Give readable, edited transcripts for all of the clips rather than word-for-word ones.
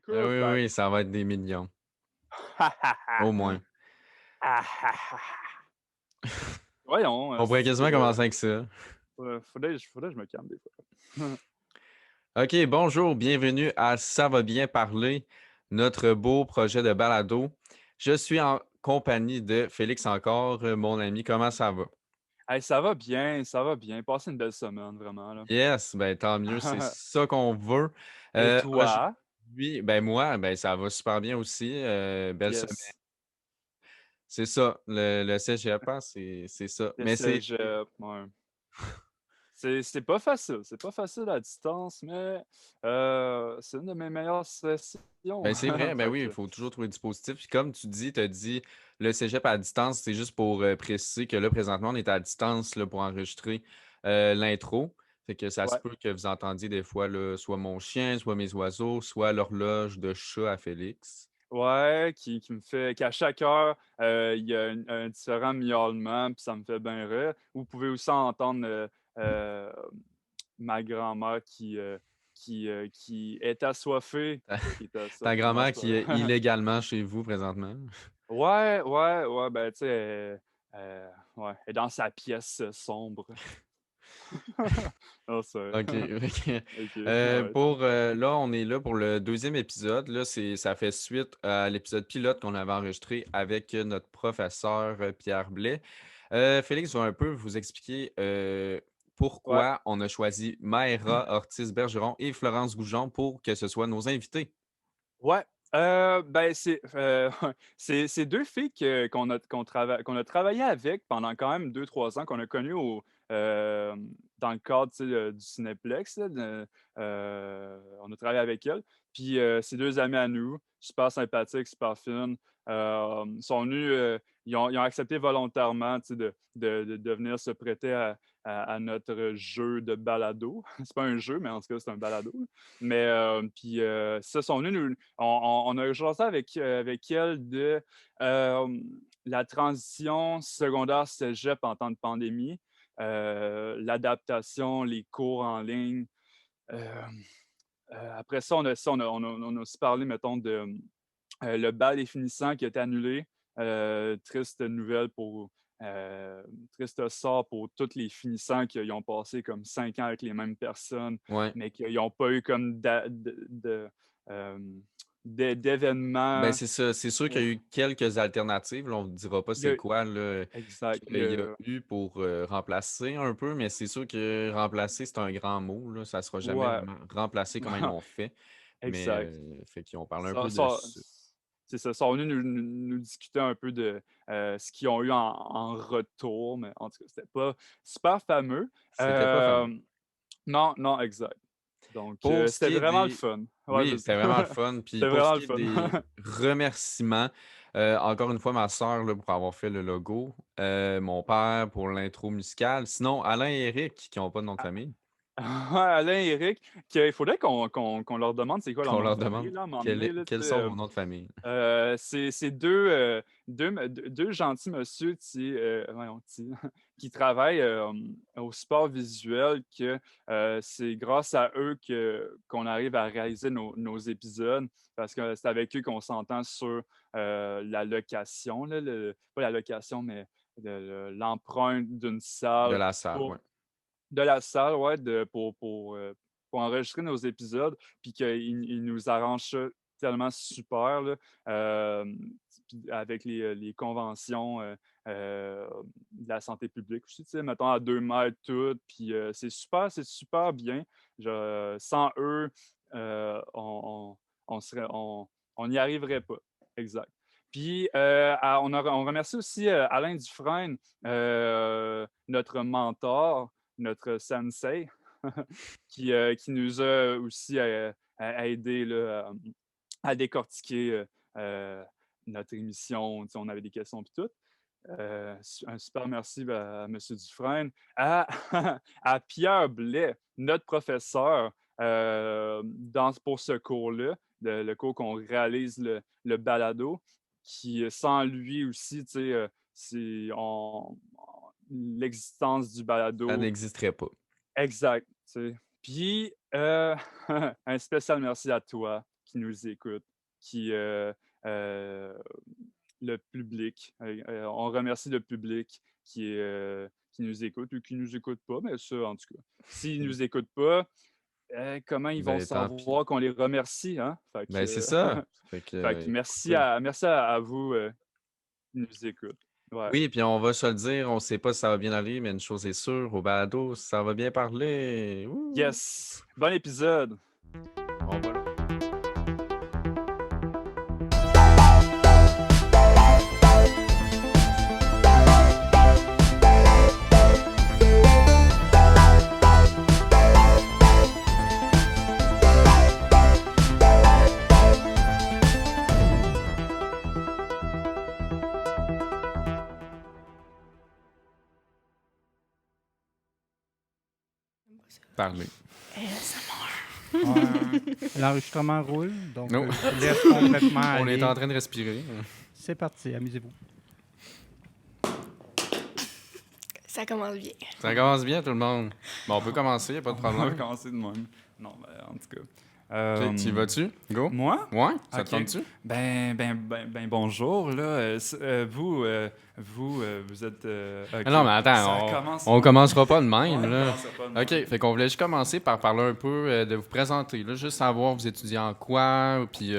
Ah couple, oui, ben oui, ça va être des millions, au moins. voyons, On pourrait quasiment commencer avec ça. faudrait que je me calme des fois. OK, bonjour, bienvenue à Ça va bien parler, notre beau projet de balado. Je suis en compagnie de Félix encore, mon ami. Comment ça va? Hey, ça va bien, ça va bien. Passez une belle semaine, vraiment, là. Yes, ben tant mieux, c'est ça qu'on veut. Et toi? Aujourd'hui, ben moi, ben ça va super bien aussi. Belle semaine. Yes. C'est ça, le cégep, hein, c'est ça. Le Mais c'est cégep, ouais. C'est pas facile à distance, mais c'est une de mes meilleures sessions. Ben, c'est vrai, ben Fait oui, il que faut toujours trouver du positif. Puis comme tu as dit le cégep à distance, c'est juste pour préciser que là, présentement, on est à distance là, pour enregistrer l'intro. Fait que ça se ouais, peut que vous entendiez des fois là, soit mon chien, soit mes oiseaux, soit l'horloge de chat à Félix. ouais, qui me fait qu'à chaque heure, il y a un différent miaulement, puis ça me fait bien rire. Vous pouvez aussi entendre, heu, ma grand-mère qui est assoiffée, Ta, qui est ta assoiffée. Non, grand-mère c'est pas qui est vrai. illégalement chez vous présentement. Ouais, ouais, ouais, ben, tu sais, ouais, elle est dans sa pièce, sombre. Non, c'est vrai. OK, OK. OK, alright. Là, on est là pour le deuxième épisode. Là, ça fait suite à l'épisode pilote qu'on avait enregistré avec notre professeur Pierre Blais. Félix va un peu vous expliquer Ouais, pourquoi on a choisi Maëra Ortiz-Bergeron et Florence Goujon pour que ce soit nos invités. ouais, ben, c'est 2 filles qu'on a travaillé avec pendant quand même 2 3 ans, qu'on a connues dans le cadre, tu sais, du Cinéplex, là, on a travaillé avec elles. Puis, c'est 2 amies à nous, super sympathiques, super fines. Sont venues, ils ont accepté volontairement, tu sais, de venir se prêter à notre jeu de balado. C'est pas un jeu, mais en tout cas, c'est un balado, là. Mais, puis, ça, sont venus nous on a jasé avec elle de, la transition secondaire cégep en temps de pandémie, l'adaptation, les cours en ligne. Hem, Après ça, on a aussi parlé, mettons, de, le bal des finissants qui a été annulé. Triste nouvelle pour, triste sort pour tous les finissants qui ont passé comme 5 ans avec les mêmes personnes, Ouais. mais qui n'ont pas eu comme hem, Ben, d'événements. c'est ça. C'est sûr qu'il y a eu quelques alternatives. Là, on ne dira pas Il y c'est a quoi là, exact, qu'il y a eu pour remplacer un peu, mais c'est sûr que remplacer, c'est un grand mot. Là. Ça ne sera jamais ouais, vraiment remplacé comme ils l'ont fait. Mais exact. fait qu'ils ont parlé un Ça peu de ça ça. c'est ça, sont venus nous discuter un peu de, ce qu'ils ont eu en retour, mais en tout cas, c'était pas super fameux. C'était pas fameux. Non, non, exact. Donc, Pour ce c'était qui est vraiment le des fun. Ouais, Oui, vas-y. c'était vraiment le fun. Puis C'était pour ce vraiment le qui est fun. des remerciements, encore une fois, ma sœur là, pour avoir fait le logo, mon père pour l'intro musicale, sinon Alain et Eric qui n'ont pas de nom de famille, Ouais, Alain et Eric, qu'il faudrait qu'on leur demande c'est quoi leur qu'on nom de leur famille, demande là, à un moment donné, là, tu quels sais, sont vos noms de famille. c'est 2 gentils monsieur voyons, qui travaillent, au support visuel que, c'est grâce à eux qu'on arrive à réaliser nos épisodes parce que c'est avec eux qu'on s'entend sur, la location, là, pas la location, mais l'empreinte d'une De salle la salle, ouais. pour de la salle, ouais, pour enregistrer nos épisodes, puis qu'ils nous arrangent ça tellement super, là, puis avec les conventions, de la santé publique aussi, tu sais, mettons à 2 mètres toutes, puis c'est super bien. Sans eux, on serait on n'y arriverait pas. Exact. Puis, on remercie aussi, Alain Dufresne, notre mentor, notre sensei, qui nous a aussi aidé là, à décortiquer notre émission. Tu sais, on avait des questions et tout. Un super merci à M. Dufresne. À, à Pierre Blais, notre professeur pour ce cours-là, le cours qu'on réalise le balado, qui sans lui aussi, tu sais, l'existence du Ça balado. n'existerait pas. Exact, tu sais. Puis, un spécial merci à toi, qui nous écoutent, euh, le public. On remercie le public qui nous écoute ou qui nous écoute pas, mais ça, en tout cas. S'ils nous écoutent pas, comment ils vont Ben, tant pis. savoir qu'on les remercie, hein? Fait Ben, c'est que, ça. Fait que, fait que merci écoutez. à vous qui nous écoutent. Ouais. Oui, puis on va se le dire, on ne sait pas si ça va bien aller, mais une chose est sûre, au balado, ça va bien parler. Ouh! Yes! Bon épisode! On va là. Parler. Ouais, l'enregistrement roule, donc Non. je vous laisse complètement On aller. est en train de respirer. C'est parti, amusez-vous. Ça commence bien. Ça commence bien, tout le monde. Bon, on peut commencer, il n'y a pas de On va problème. commencer de même. Non, ben, en tout cas. Tu y vas-tu? Go? Moi? Ouais? Ça te Ok. tente-tu? Ben, bonjour, là. Vous êtes... ok. Ah non, mais attends, Ça commence- on commencera pas de Ouais, même, on là. commence pas de même. OK, fait qu'on voulait juste commencer par parler un peu de vous présenter, là, juste savoir vous étudiez en quoi, puis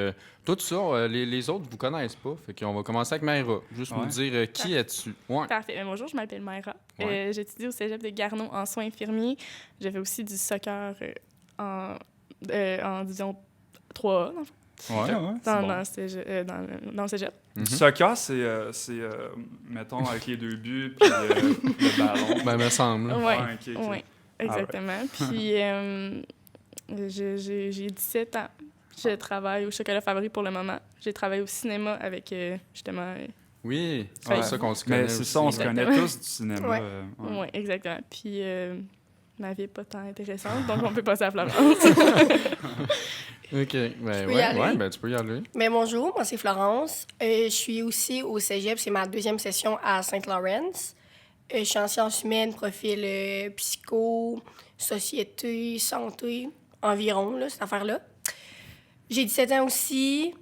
tout ça, les autres vous connaissent pas, fait qu'on va commencer avec Maïra, juste nous Ouais. dire qui es-tu? Ouais. Parfait. Bonjour, je m'appelle Maïra. Ouais. J'étudie au cégep de Garneau en soins infirmiers. Je fais aussi du soccer en division 3A, dans le fond, Ouais, c'est dans, bon. dans, le cégep, dans le cégep. Mhm. Soccer, mettons, avec les 2 buts, puis le ballon. Ben, me semble. Oui, Ouais, ok, ok. ouais, exactement. Puis j'ai 17 ans. Je travaille au Chocolat Favori pour le moment. J'ai travaillé au cinéma avec, justement... Oui, c'est Ouais. pour ça qu'on se connaît Mais c'est aussi. ça, on se Exactement. connaît tous du cinéma. Ouais. ouais. Oui, exactement. Puis ma vie n'est pas tant intéressante, donc on peut passer à Florence. OK, ben peux y aller? ouais, ben tu peux y aller. Mais bonjour, moi c'est Florence. Je suis aussi au cégep, c'est ma 2e session à Saint-Laurent. Je suis en sciences humaines, profil psycho, société, santé, environ, là, cette affaire-là. J'ai 17 ans aussi.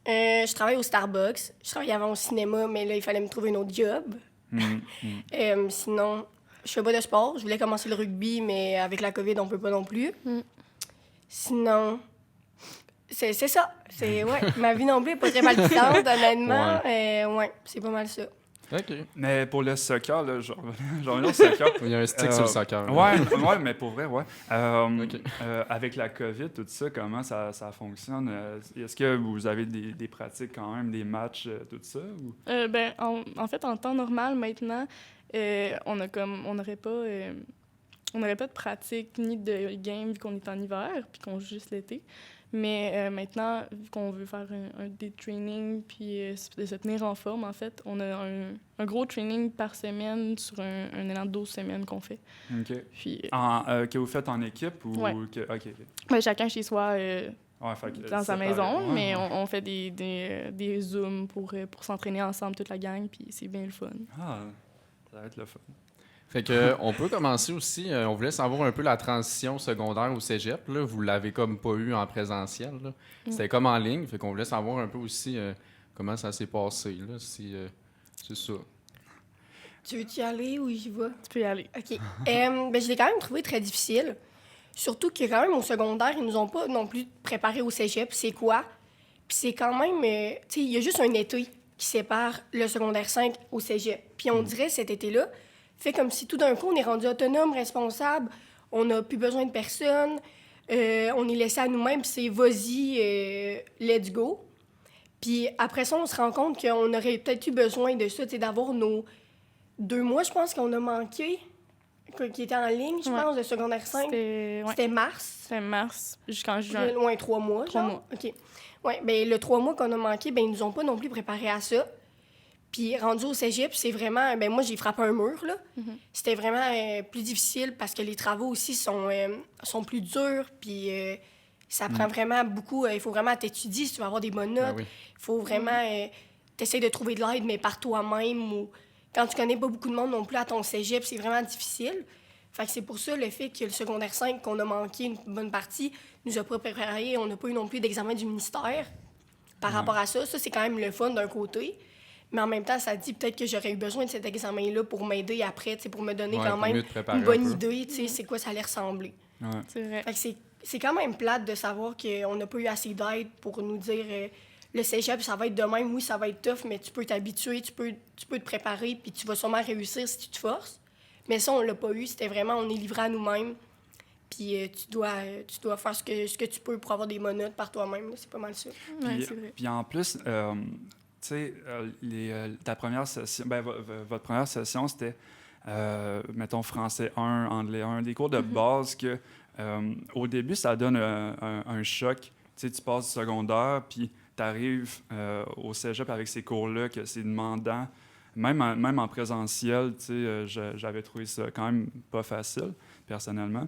Je travaille au Starbucks. Je travaillais avant au cinéma, mais là, il fallait me trouver un autre job. Sinon, je fais pas de sport. Je voulais commencer le rugby, mais avec la COVID, on peut pas non plus. Sinon, c'est ça. Ouais, ma vie non plus est pas très palpitante, honnêtement. Ouais, c'est pas mal ça. OK. Mais pour le soccer, là, j'en reviens au soccer. Il y a un stick sur le soccer. là. Ouais, mais pour vrai, ouais. Ok. Avec la COVID, tout ça, comment ça fonctionne? Est-ce que vous avez des pratiques quand même, des matchs, tout ça? Ou... Ben, en fait, en temps normal, maintenant, on n'aurait pas de pratique ni de game vu qu'on est en hiver puis qu'on joue juste l'été. Mais maintenant, vu qu'on veut faire des trainings puis de se tenir en forme, en fait, on a un gros training par semaine sur un élan de 12 semaines qu'on fait. OK. Puis, Que vous faites en équipe ou... Ouais. OK. ben, chacun chez soi Ouais, fait que, dans sa séparé. maison, Ouais, mais ouais. on fait des Zooms pour s'entraîner ensemble, toute la gang, puis c'est bien le fun. Ah, ça va être le fun. Fait que on peut commencer aussi, on voulait savoir un peu la transition secondaire au cégep, là. Vous l'avez comme pas eu en présentiel, là. C'était comme en ligne, fait qu'on voulait savoir un peu aussi comment ça s'est passé, là, si c'est ça. Tu veux-tu y aller ou j'y vais? Tu peux y aller. OK. Ben, je l'ai quand même trouvé très difficile. Surtout que quand même, au secondaire, ils nous ont pas non plus préparé au cégep. C'est quoi? Puis c'est quand même... tu sais, il y a juste un été qui sépare le secondaire 5 au cégep. Puis on dirait, cet été-là, fait comme si tout d'un coup, on est rendu autonome, responsable, on n'a plus besoin de personne, on est laissé à nous-mêmes, puis c'est vas-y, let's go. Puis après ça, on se rend compte qu'on aurait peut-être eu besoin de ça, tu sais, d'avoir nos 2 mois, je pense qu'on a manqué, qui était en ligne, je Ouais. pense, de secondaire 5. C'était C'était mars. c'était mars jusqu'en juin. Loin 3 mois, 3 genre. mois. OK. Oui, bien, le 3 mois qu'on a manqué, ben ils nous ont pas non plus préparé à ça. Puis rendu au cégep, c'est vraiment... Ben moi, j'ai frappé un mur, là. C'était vraiment plus difficile parce que les travaux aussi sont plus durs, puis ça prend vraiment beaucoup... Il faut vraiment t'étudier si tu veux avoir des bonnes notes. Ah oui. Il faut vraiment... t'essayes de trouver de l'aide, mais par toi-même, ou quand tu connais pas beaucoup de monde non plus à ton cégep, c'est vraiment difficile. Fait que c'est pour ça le fait que le secondaire 5, qu'on a manqué une bonne partie, nous a pas préparé. On n'a pas eu non plus d'examen du ministère par rapport à ça. Ça, c'est quand même le fun d'un côté. Mais en même temps, ça dit peut-être que j'aurais eu besoin de cet examen-là pour m'aider après, pour me donner quand pour même mieux te préparer une bonne un peu. idée, c'est quoi ça allait ressembler. Ouais. C'est vrai. Fait que c'est quand même plate de savoir qu'on n'a pas eu assez d'aide pour nous dire le cégep, ça va être de même. Oui, ça va être tough, mais tu peux t'habituer, tu peux te préparer, puis tu vas sûrement réussir si tu te forces. Mais ça, on l'a pas eu. C'était vraiment, on est livré à nous-mêmes. Puis tu dois faire ce que tu peux pour avoir des bonnes notes par toi-même. Là. C'est pas mal ça. Ouais, Puis, c'est vrai. puis en plus, tu sais, ta première session, votre première session, c'était, mettons, français 1, anglais 1, des cours de base que, au début, ça donne un choc. Tu sais, tu passes du secondaire, puis tu arrives au cégep avec ces cours-là, que c'est demandant. Même en présentiel, tu sais, j'avais trouvé ça quand même pas facile, personnellement.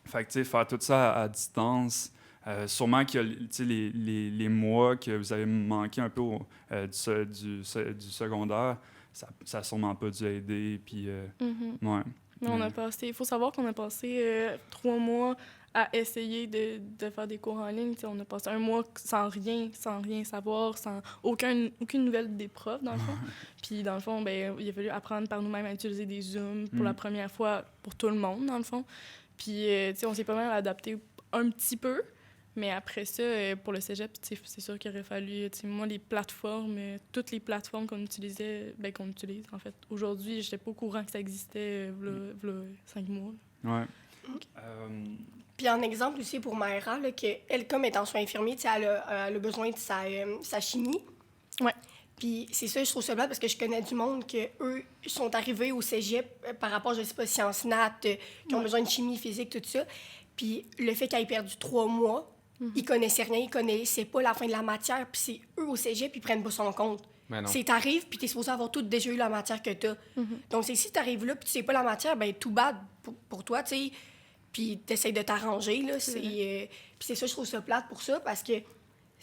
Fait que, tu sais, faire tout ça à distance, sûrement que les mois que vous avez manqué un peu du secondaire, ça a sûrement pas dû aider. Puis, ouais. Mais il faut savoir qu'on a passé 3 mois à essayer de faire des cours en ligne. T'sais, on a passé 1 mois sans rien savoir, sans aucune nouvelle des profs, dans le fond. Puis, dans le fond, ben, il a fallu apprendre par nous-mêmes à utiliser des Zooms pour la première fois pour tout le monde, dans le fond. Puis, on s'est pas mal adapté un petit peu. Mais après ça, pour le cégep, c'est sûr qu'il aurait fallu... Moi, toutes les plateformes qu'on utilisait, qu'on utilise, en fait. Aujourd'hui, j'étais pas au courant que ça existait v'là 5 mois. Ouais. Puis en exemple aussi pour Maëra, là, qu'elle, comme étant soin infirmier, elle a besoin de sa chimie. Ouais. Puis c'est ça, je trouve ça plate parce que je connais du monde eux sont arrivés au cégep par rapport, je sais pas, sciences nat, qui ont besoin de chimie, physique, tout ça. Puis le fait qu'ils aient perdu 3 mois, ils connaissaient rien, ils connaissaient pas la fin de la matière, puis c'est eux au cégep, ils prennent pas son compte. Mais non. C'est t'arrives, puis t'es supposé avoir tout déjà eu la matière que t'as. Donc c'est si t'arrives là, puis tu sais pas la matière, ben tout bad pour toi, tu sais. Puis t'essayes de t'arranger, là. Puis c'est ça, je trouve ça plate pour ça, parce que, tu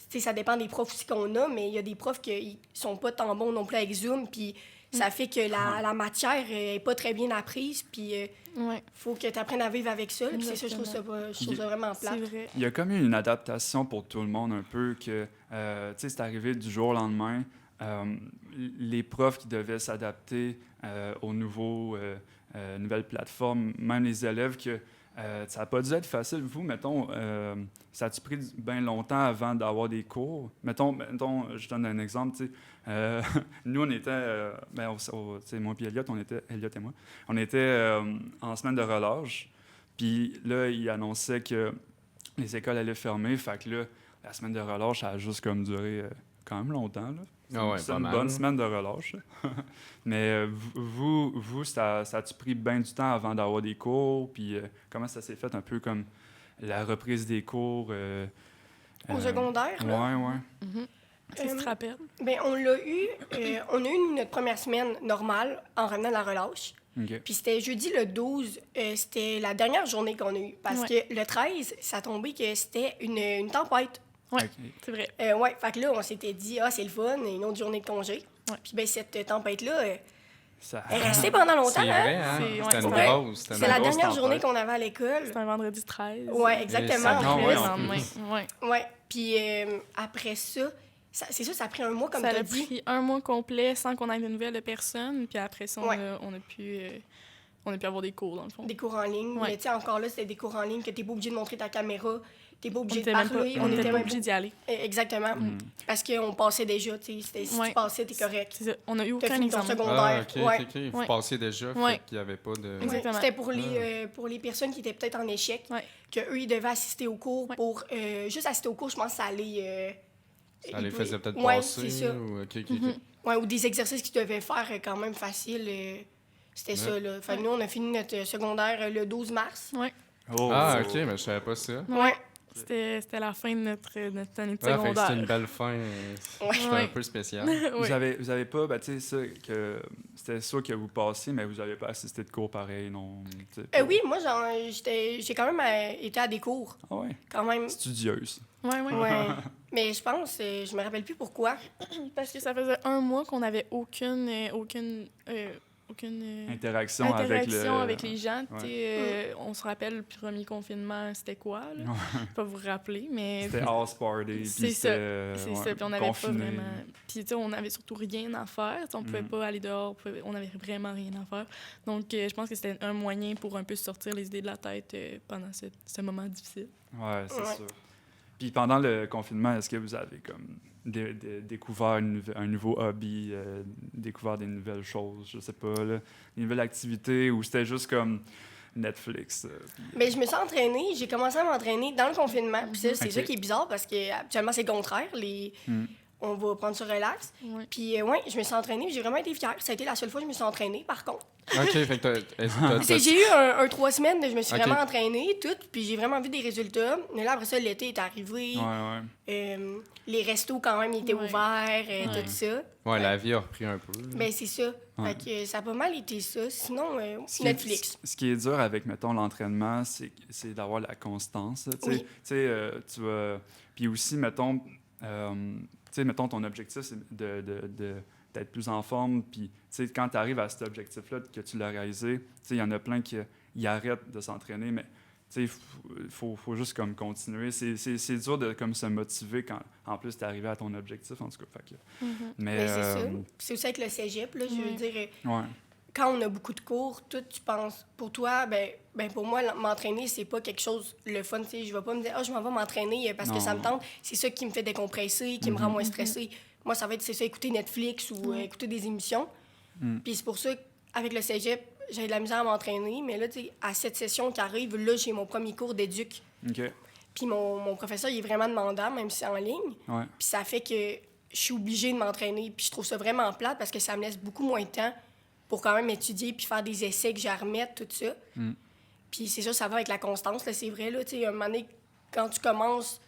sais, ça dépend des profs aussi qu'on a, mais il y a des profs qui sont pas tant bons non plus avec Zoom, puis ça fait que la matière est pas très bien apprise, puis faut que tu apprennes à vivre avec ça. Puis c'est ça, je trouve ça vraiment plate. C'est vrai. Il y a comme eu une adaptation pour tout le monde, un peu, que, tu sais, c'est arrivé du jour au lendemain. Les profs qui devaient s'adapter aux nouvelles plateformes, même les élèves, que ça n'a pas dû être facile. Vous, mettons, ça a-tu pris bien longtemps avant d'avoir des cours? Mettons, je donne un exemple, tu sais. Nous, on était, tu sais, moi et Elliot et moi, on était en semaine de relâche. Puis là, ils annonçaient que les écoles allaient fermer. Fait que là, la semaine de relâche, ça a juste comme duré quand même longtemps, là. C'est une bonne semaine de relâche. Mais vous, ça a-tu pris bien du temps avant d'avoir des cours? Puis comment ça s'est fait un peu comme la reprise des cours? Au secondaire, là? Ouais. Tu te rappelles? Bien, on a eu notre première semaine normale en revenant de la relâche. OK. Puis c'était jeudi le 12, c'était la dernière journée qu'on a eue. Parce que le 13, ça a tombé que c'était une tempête. Oui, OK. c'est vrai. Fait que là, on s'était dit, c'est le fun, une autre journée de congé. Ouais. Puis ben cette tempête-là, Ça... elle est restée pendant longtemps. C'est vrai, hein? C'est- C'était une ouais. grosse. C'est C'était la une grosse dernière tempête. journée qu'on avait à l'école. C'était un vendredi 13. Ouais, exactement. ça en tombe, plus. Le en lendemain. Ouais. Ouais. Puis après ça, c'est ça, ça a pris un mois, comme Ça tu as a dit. pris 1 mois complet sans qu'on ait de nouvelles de personne. Puis après ça, on a pu avoir des cours, dans le fond. Des cours en ligne. Ouais. Mais tu sais, encore là, c'était des cours en ligne que tu n'es pas obligé de montrer ta caméra, tu n'es pas On obligé de était même parler. pas, on était pas obligé d'y aller. Exactement. Parce qu'on passait déjà, tu sais. Si Ouais. tu passais, t'es correct. C'est ça. On n'a eu T'as aucun fini ton examen. secondaire. OK. Vous Ouais. passiez déjà, Ouais. fait qu'il n'y avait pas de... Ouais, Exactement. c'était pour les personnes qui étaient peut-être en échec, Ouais. qu'eux, ils devaient assister au cours Ouais. pour... juste assister au cours, je pense que ça allait... Ça les faisait peut-être ouais, passer. c'est ça. Ou... OK. Ouais, ou des exercices qu'ils devaient faire quand même faciles. C'était ça, là. Fait que nous, on a fini notre secondaire le 12 mars. Ouais. Oh. Ah, OK, mais je savais pas ça. Ouais. C'était la fin de notre année de Ah, fait que secondaire. c'était une belle fin. C'était un peu spécial. Vous avez pas, tu sais, ça, que c'était ça que vous passiez, mais vous avez pas assisté de cours pareil, non? Oui, moi, j'ai quand même été à des cours, Ah ouais? quand même. Studieuse. Ouais. Ouais. Mais je pense, je me rappelle plus pourquoi. Parce que ça faisait 1 mois qu'on n'avait aucune aucune Interaction avec les gens. Ouais. Tu sais, on se rappelle le premier confinement, c'était quoi, là? Je vais pas vous rappeler, mais... C'était house party, puis C'est ça. C'est ouais, ça, puis on n'avait pas confiné. vraiment... Puis, tu sais, on avait surtout rien à faire. Tu sais, on pouvait pas aller dehors, on avait vraiment rien à faire. Donc, je pense que c'était un moyen pour un peu sortir les idées de la tête pendant ce moment difficile. Ouais, c'est sûr. Puis pendant le confinement, est-ce que vous avez comme découvert un nouveau hobby, découvert des nouvelles choses, je sais pas, là, des nouvelles activités, ou c'était juste comme Netflix? Mais je me suis entraînée, j'ai commencé à m'entraîner dans le confinement. Puis ça, c'est Ok. ça qui est bizarre parce que habituellement, c'est le contraire. On va prendre ça relax. Ouais. Puis ouais, je me suis entraînée, j'ai vraiment été fière. Ça a été la seule fois que je me suis entraînée, par contre. OK, fait que J'ai eu un 3 semaines, je me suis Ok. vraiment entraînée, tout, puis j'ai vraiment vu des résultats. Mais là, après ça, l'été est arrivé. Ouais. Les restos, quand même, ils étaient Ouais. ouverts, Ouais. tout ça. Ouais, la vie a repris un peu. là. Ben, c'est ça. Ouais. Fait que ça a pas mal été ça. Sinon, Ce qui Netflix. ce qui est dur avec, mettons, l'entraînement, c'est d'avoir la constance. Oui. Tu vas... Puis aussi, mettons, mettons, ton objectif, c'est d'être plus en forme. Puis, quand tu arrives à cet objectif-là, que tu l'as réalisé, il y en a plein qui arrêtent de s'entraîner, mais il faut juste comme continuer. C'est dur de comme, se motiver quand, en plus, tu es arrivé à ton objectif, en tout cas. Fait que, mais, Ben, c'est ça. C'est aussi avec le cégep, là, je veux dire... ouais. Quand on a beaucoup de cours, toi, tu penses, pour toi, ben pour moi, m'entraîner, c'est pas quelque chose, le fun, tu sais, je vais pas me dire, je m'en vais m'entraîner parce que ça me tente. C'est ça qui me fait décompresser, qui me rend moins stressée. Moi, ça va être, c'est ça, écouter Netflix ou écouter des émissions. Puis c'est pour ça qu'avec le cégep, j'ai de la misère à m'entraîner, mais là, tu sais, à cette session qui arrive, là, j'ai mon premier cours d'éduc. OK. Puis mon professeur, il est vraiment demandant, même si c'est en ligne. Ouais. Puis ça fait que je suis obligée de m'entraîner. Puis je trouve ça vraiment plate parce que ça me laisse beaucoup moins de temps pour quand même étudier puis faire des essais que j'ai à remettre, tout ça. Puis c'est sûr, ça va avec la constance, là, c'est vrai. Là, tu sais, un moment donné, quand tu commences,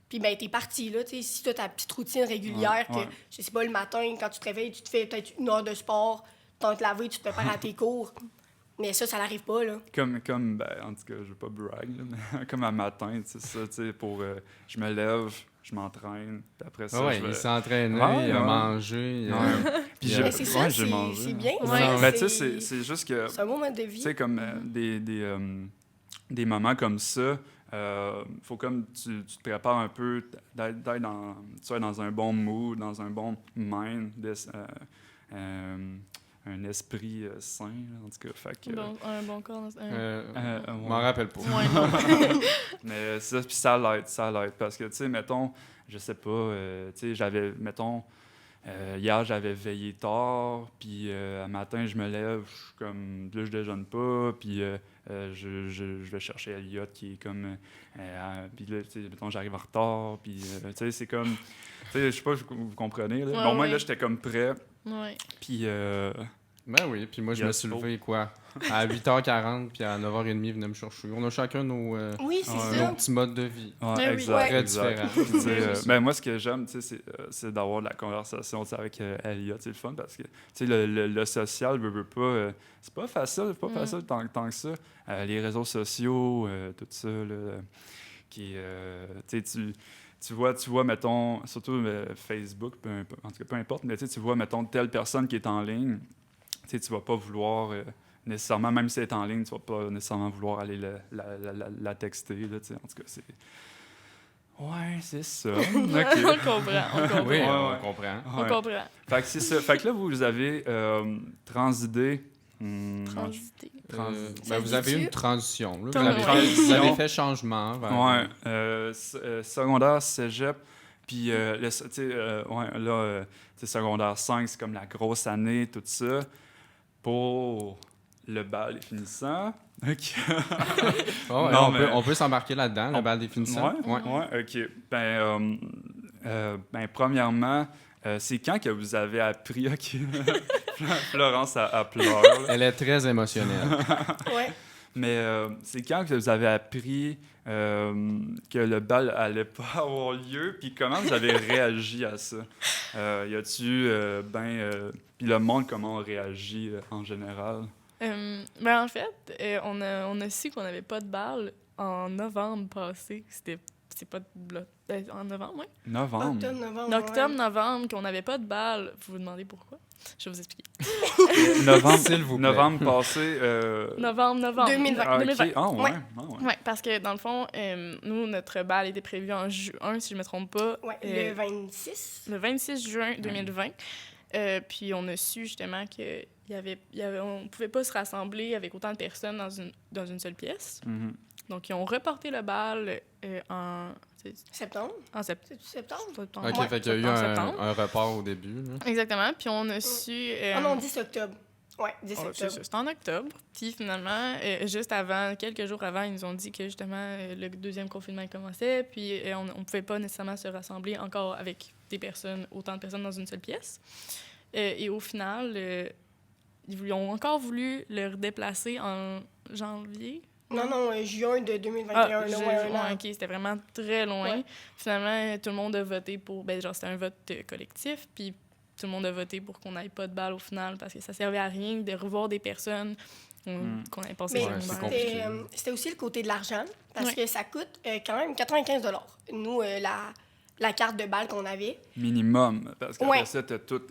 puis ben t'es parti, là, tu sais, si tu as ta petite routine régulière, Ouais. que, je sais pas, le matin, quand tu te réveilles, tu te fais peut-être 1 heure de sport, tu vas te laver, tu te prépares à tes cours. Mais ça n'arrive pas, là. Comme ben, en tout cas, je veux pas brag, là, mais comme un matin, c'est ça, tu sais, pour... je me lève, je m'entraîne, puis après ça, Ouais, je vais... il s'est entraîné, Ouais, il a ouais. mangé. Puis Mais Mais c'est ça, j'ai mangé. c'est bien. Ouais. Ben, tu sais, c'est juste que... C'est un beau mode de vie. Tu sais, comme des moments comme ça, faut comme tu te prépares un peu, d'être dans, tu sois dans un bon mood, dans un bon mind, un esprit sain, là, en tout cas. Fait que, Un bon corps. Je ouais. m'en rappelle pas. Ouais, non. Mais ça, puis ça l'aide. Parce que, tu sais, mettons, je sais pas, tu sais, j'avais, mettons, hier, j'avais veillé tard, puis un matin, je me lève, je suis comme, là, je déjeune pas, puis je vais chercher Elliot qui est comme, puis là, tu sais, mettons, j'arrive en retard, puis, tu sais, c'est comme, tu sais, je sais pas, vous comprenez, là. Ouais, Bon, moi, ouais. là, j'étais comme prêt, Ouais. puis... Ben oui, puis moi, je me suis Yes, levé, quoi, à 8h40, puis à 9h30, il venait me chercher. On a chacun nos Oui, c'est Ouais. ça. nos petits modes de vie. Ouais, Mais oui. exact, Ouais. Très exact. différent. Tu sais, C'est ça. ben moi, ce que j'aime, tu sais, c'est d'avoir de la conversation, tu sais, avec Elliot. C'est le fun parce que, tu sais, le social, veut pas, c'est pas facile, tant que ça. Les réseaux sociaux, tout ça, là, qui, tu sais, tu vois, mettons, surtout Facebook, en tout cas, peu importe, mais tu sais, tu vois, mettons, telle personne qui est en ligne, tu sais, tu vas pas vouloir nécessairement, même si elle est en ligne, tu vas pas nécessairement vouloir aller la texter, là, tu sais, en tout cas, c'est... Ouais, c'est ça. OK. On comprend. Oui, Ouais, on ouais. comprend. On Ouais. comprend. Fait que c'est ça. Fait que là, vous avez transidé. Transité. Ben, vous avez eu une transition. Là. Vous, avez, Transition. vous avez fait changement. vers- Ouais. Secondaire, cégep. Puis, tu sais, là, tu sais, secondaire 5, c'est comme la grosse année, tout ça. Pour le bal des finissants. OK. Oh, ouais, Non, on, mais- peut, on peut s'embarquer là-dedans, le bal des finissants. Ouais, OK. Ben, premièrement, c'est quand que vous avez appris... OK. Florence a pleuré. là. Elle est très émotionnelle. Ouais. Mais c'est quand que vous avez appris que le bal allait pas avoir lieu, puis comment vous avez réagi à ça? Y a-tu, puis le monde, comment on réagit en général? Ben en fait, on a su qu'on n'avait pas de bal en novembre passé. C'est pas en novembre, oui. Novembre. Octobre, novembre. Octobre, novembre, qu'on n'avait pas de bal. Vous vous demandez pourquoi? Je vais vous expliquer. Novembre, vous plaît. novembre passé. Novembre. 2020. Ah, 2020. ok. Ah, ouais. Ouais. Ah, ouais. Oui, parce que dans le fond, nous, notre bal était prévu en juin, si je ne me trompe pas. Ouais, le 26. Le 26 juin 2020. Puis on a su justement qu'on ne pouvait pas se rassembler avec autant de personnes dans une seule pièce. Mhm. Donc, ils ont reporté le bal Septembre. en septembre. C'est septembre? OK, Ouais, fait qu'il y a eu septembre. un report au début. Là. Exactement. Puis on a su... Ah non, 10 octobre. Ouais, 10 c'est octobre. ça, c'était en octobre. Puis finalement, juste avant, quelques jours avant, ils nous ont dit que justement, le deuxième confinement commençait. Puis on ne pouvait pas nécessairement se rassembler encore avec autant de personnes dans une seule pièce. Et au final, ils ont encore voulu le redéplacer en janvier. Non, juin de 2021. Ah, là, ouais, un an. OK, c'était vraiment très loin. Ouais. Finalement, tout le monde a voté pour... c'était un vote collectif, puis tout le monde a voté pour qu'on n'aille pas de balle au final, parce que ça servait à rien de revoir des personnes qu'on avait passé Mais Ouais, c'est secondaire. compliqué. c'était aussi le côté de l'argent, parce Ouais. que ça coûte quand même 95 $. Nous, la carte de balle qu'on avait. Minimum. Parce qu'après Ouais. ça, t'as tout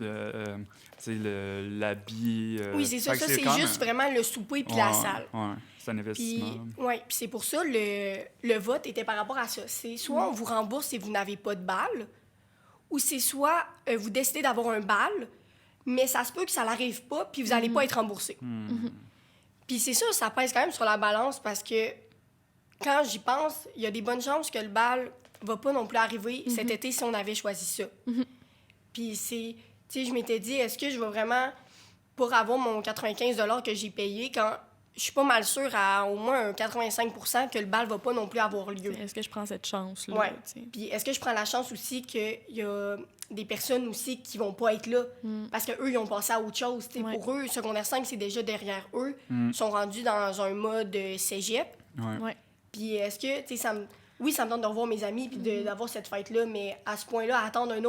l'habit. Oui, c'est ça. fait que Ça, c'est quand juste même- vraiment le souper puis Ouais, la salle. Ouais, c'est un Puis, investissement. puis c'est pour ça le vote était par rapport à ça. C'est soit on vous rembourse si vous n'avez pas de balle, ou c'est soit vous décidez d'avoir un bal, mais ça se peut que ça n'arrive pas, puis vous n'allez pas être remboursé. Puis c'est ça, ça pèse quand même sur la balance parce que quand j'y pense, il y a des bonnes chances que le bal va pas non plus arriver cet été si on avait choisi ça. Puis c'est, tu sais, je m'étais dit, est-ce que je vais vraiment, pour avoir mon 95 $ que j'ai payé, quand je suis pas mal sûre à au moins un 85 % que le bal va pas non plus avoir lieu. Est-ce que je prends cette chance-là? Ouais. tu sais? Puis est-ce que je prends la chance aussi qu'il y a des personnes aussi qui vont pas être là parce qu'eux, ils ont passé à autre chose. Tu sais, Ouais. Pour eux, secondaire 5, c'est déjà derrière eux. Mm. Ils sont rendus dans un mode cégep. Ouais. Ouais. Puis est-ce que, tu sais, oui, ça me tente de revoir mes amis puis d'avoir cette fête-là, mais à ce point-là, attendre un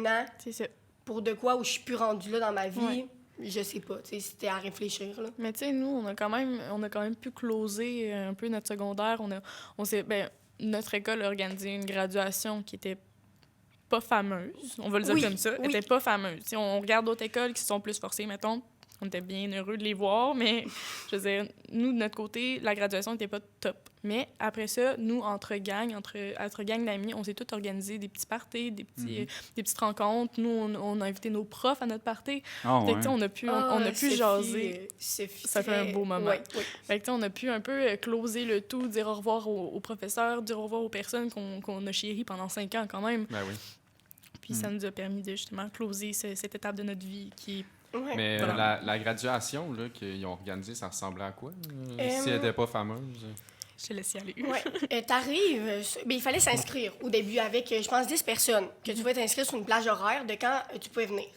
an C'est ça. pour de quoi où je suis plus rendue là dans ma vie, Ouais. je sais pas. Tu sais, c'était à réfléchir, là. Mais tu sais, nous, on a quand même pu closer un peu notre secondaire. Notre école a organisé une graduation qui était pas fameuse. On va le dire Oui, comme ça. oui. Était pas fameuse. Tu sais, on regarde d'autres écoles qui se sont plus forcées, mettons. On était bien heureux de les voir, mais je veux dire, nous, de notre côté, la graduation n'était pas top. Mais après ça, nous, entre gang d'amis, on s'est tous organisé des petits parties, des petites rencontres. Nous, on a invité nos profs à notre party. Ah, Fait que, ouais. tu sais, on a pu Sophie, jaser. Sophie, Ça fait un beau moment. Ouais, ouais. Fait que, tu sais, on a pu un peu closer le tout, dire au revoir aux professeurs, dire au revoir aux personnes qu'on a chéries pendant 5 ans quand même. Ben oui. Puis ça nous a permis de justement closer cette étape de notre vie qui est... Ouais. Mais Voilà. la graduation là, qu'ils ont organisée, ça ressemblait à quoi? Si elle Euh, n'était pas fameuse? Je te laisse y aller. Ouais. T'arrives, mais il fallait s'inscrire au début avec, je pense, 10 personnes, que tu pouvais t'inscrire sur une plage horaire de quand tu pouvais venir.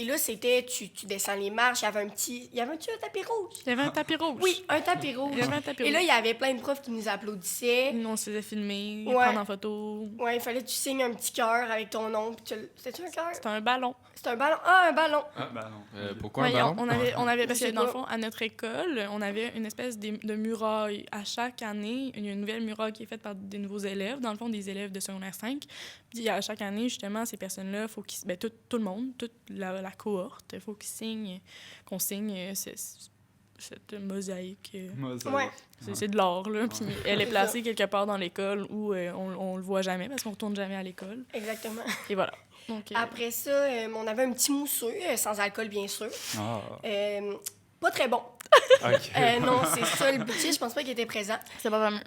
Et là, c'était, tu descends les marches, il y avait un petit tapis rouge. Il y avait un tapis rouge. Oui, un tapis rouge. Il y avait un tapis Et là, rouge. il y avait plein de profs qui nous applaudissaient. Nous, on se faisait filmer, Ouais. prendre en photo. Ouais, il fallait que tu signes un petit cœur avec ton nom. C'était-tu un cœur? C'était un ballon. C'était un ballon. Ah, un ballon! Ah, ben non. Pourquoi Ouais, un ballon? on avait parce Je que sais dans le pas. fond, à notre école, on avait une espèce de muraille. À chaque année, il y a une nouvelle muraille qui est faite par des nouveaux élèves, dans le fond, des élèves de secondaire 5. Puis à chaque année, justement, ces personnes-là, faut qu'ils, tout le monde, toute la cohorte, il faut qu'on signe cette mosaïque. Mosaïque. Ouais. C'est de l'art, là. Puis elle est C'est placée quelque part dans l'école où on le voit jamais parce qu'on retourne jamais à l'école. Exactement. Et voilà. Donc, Après ça, on avait un petit mousseux, sans alcool, bien sûr. Ah, Pas très bon. OK. Non, c'est ça, le budget, je pense pas qu'il était présent. c'est pas vraiment...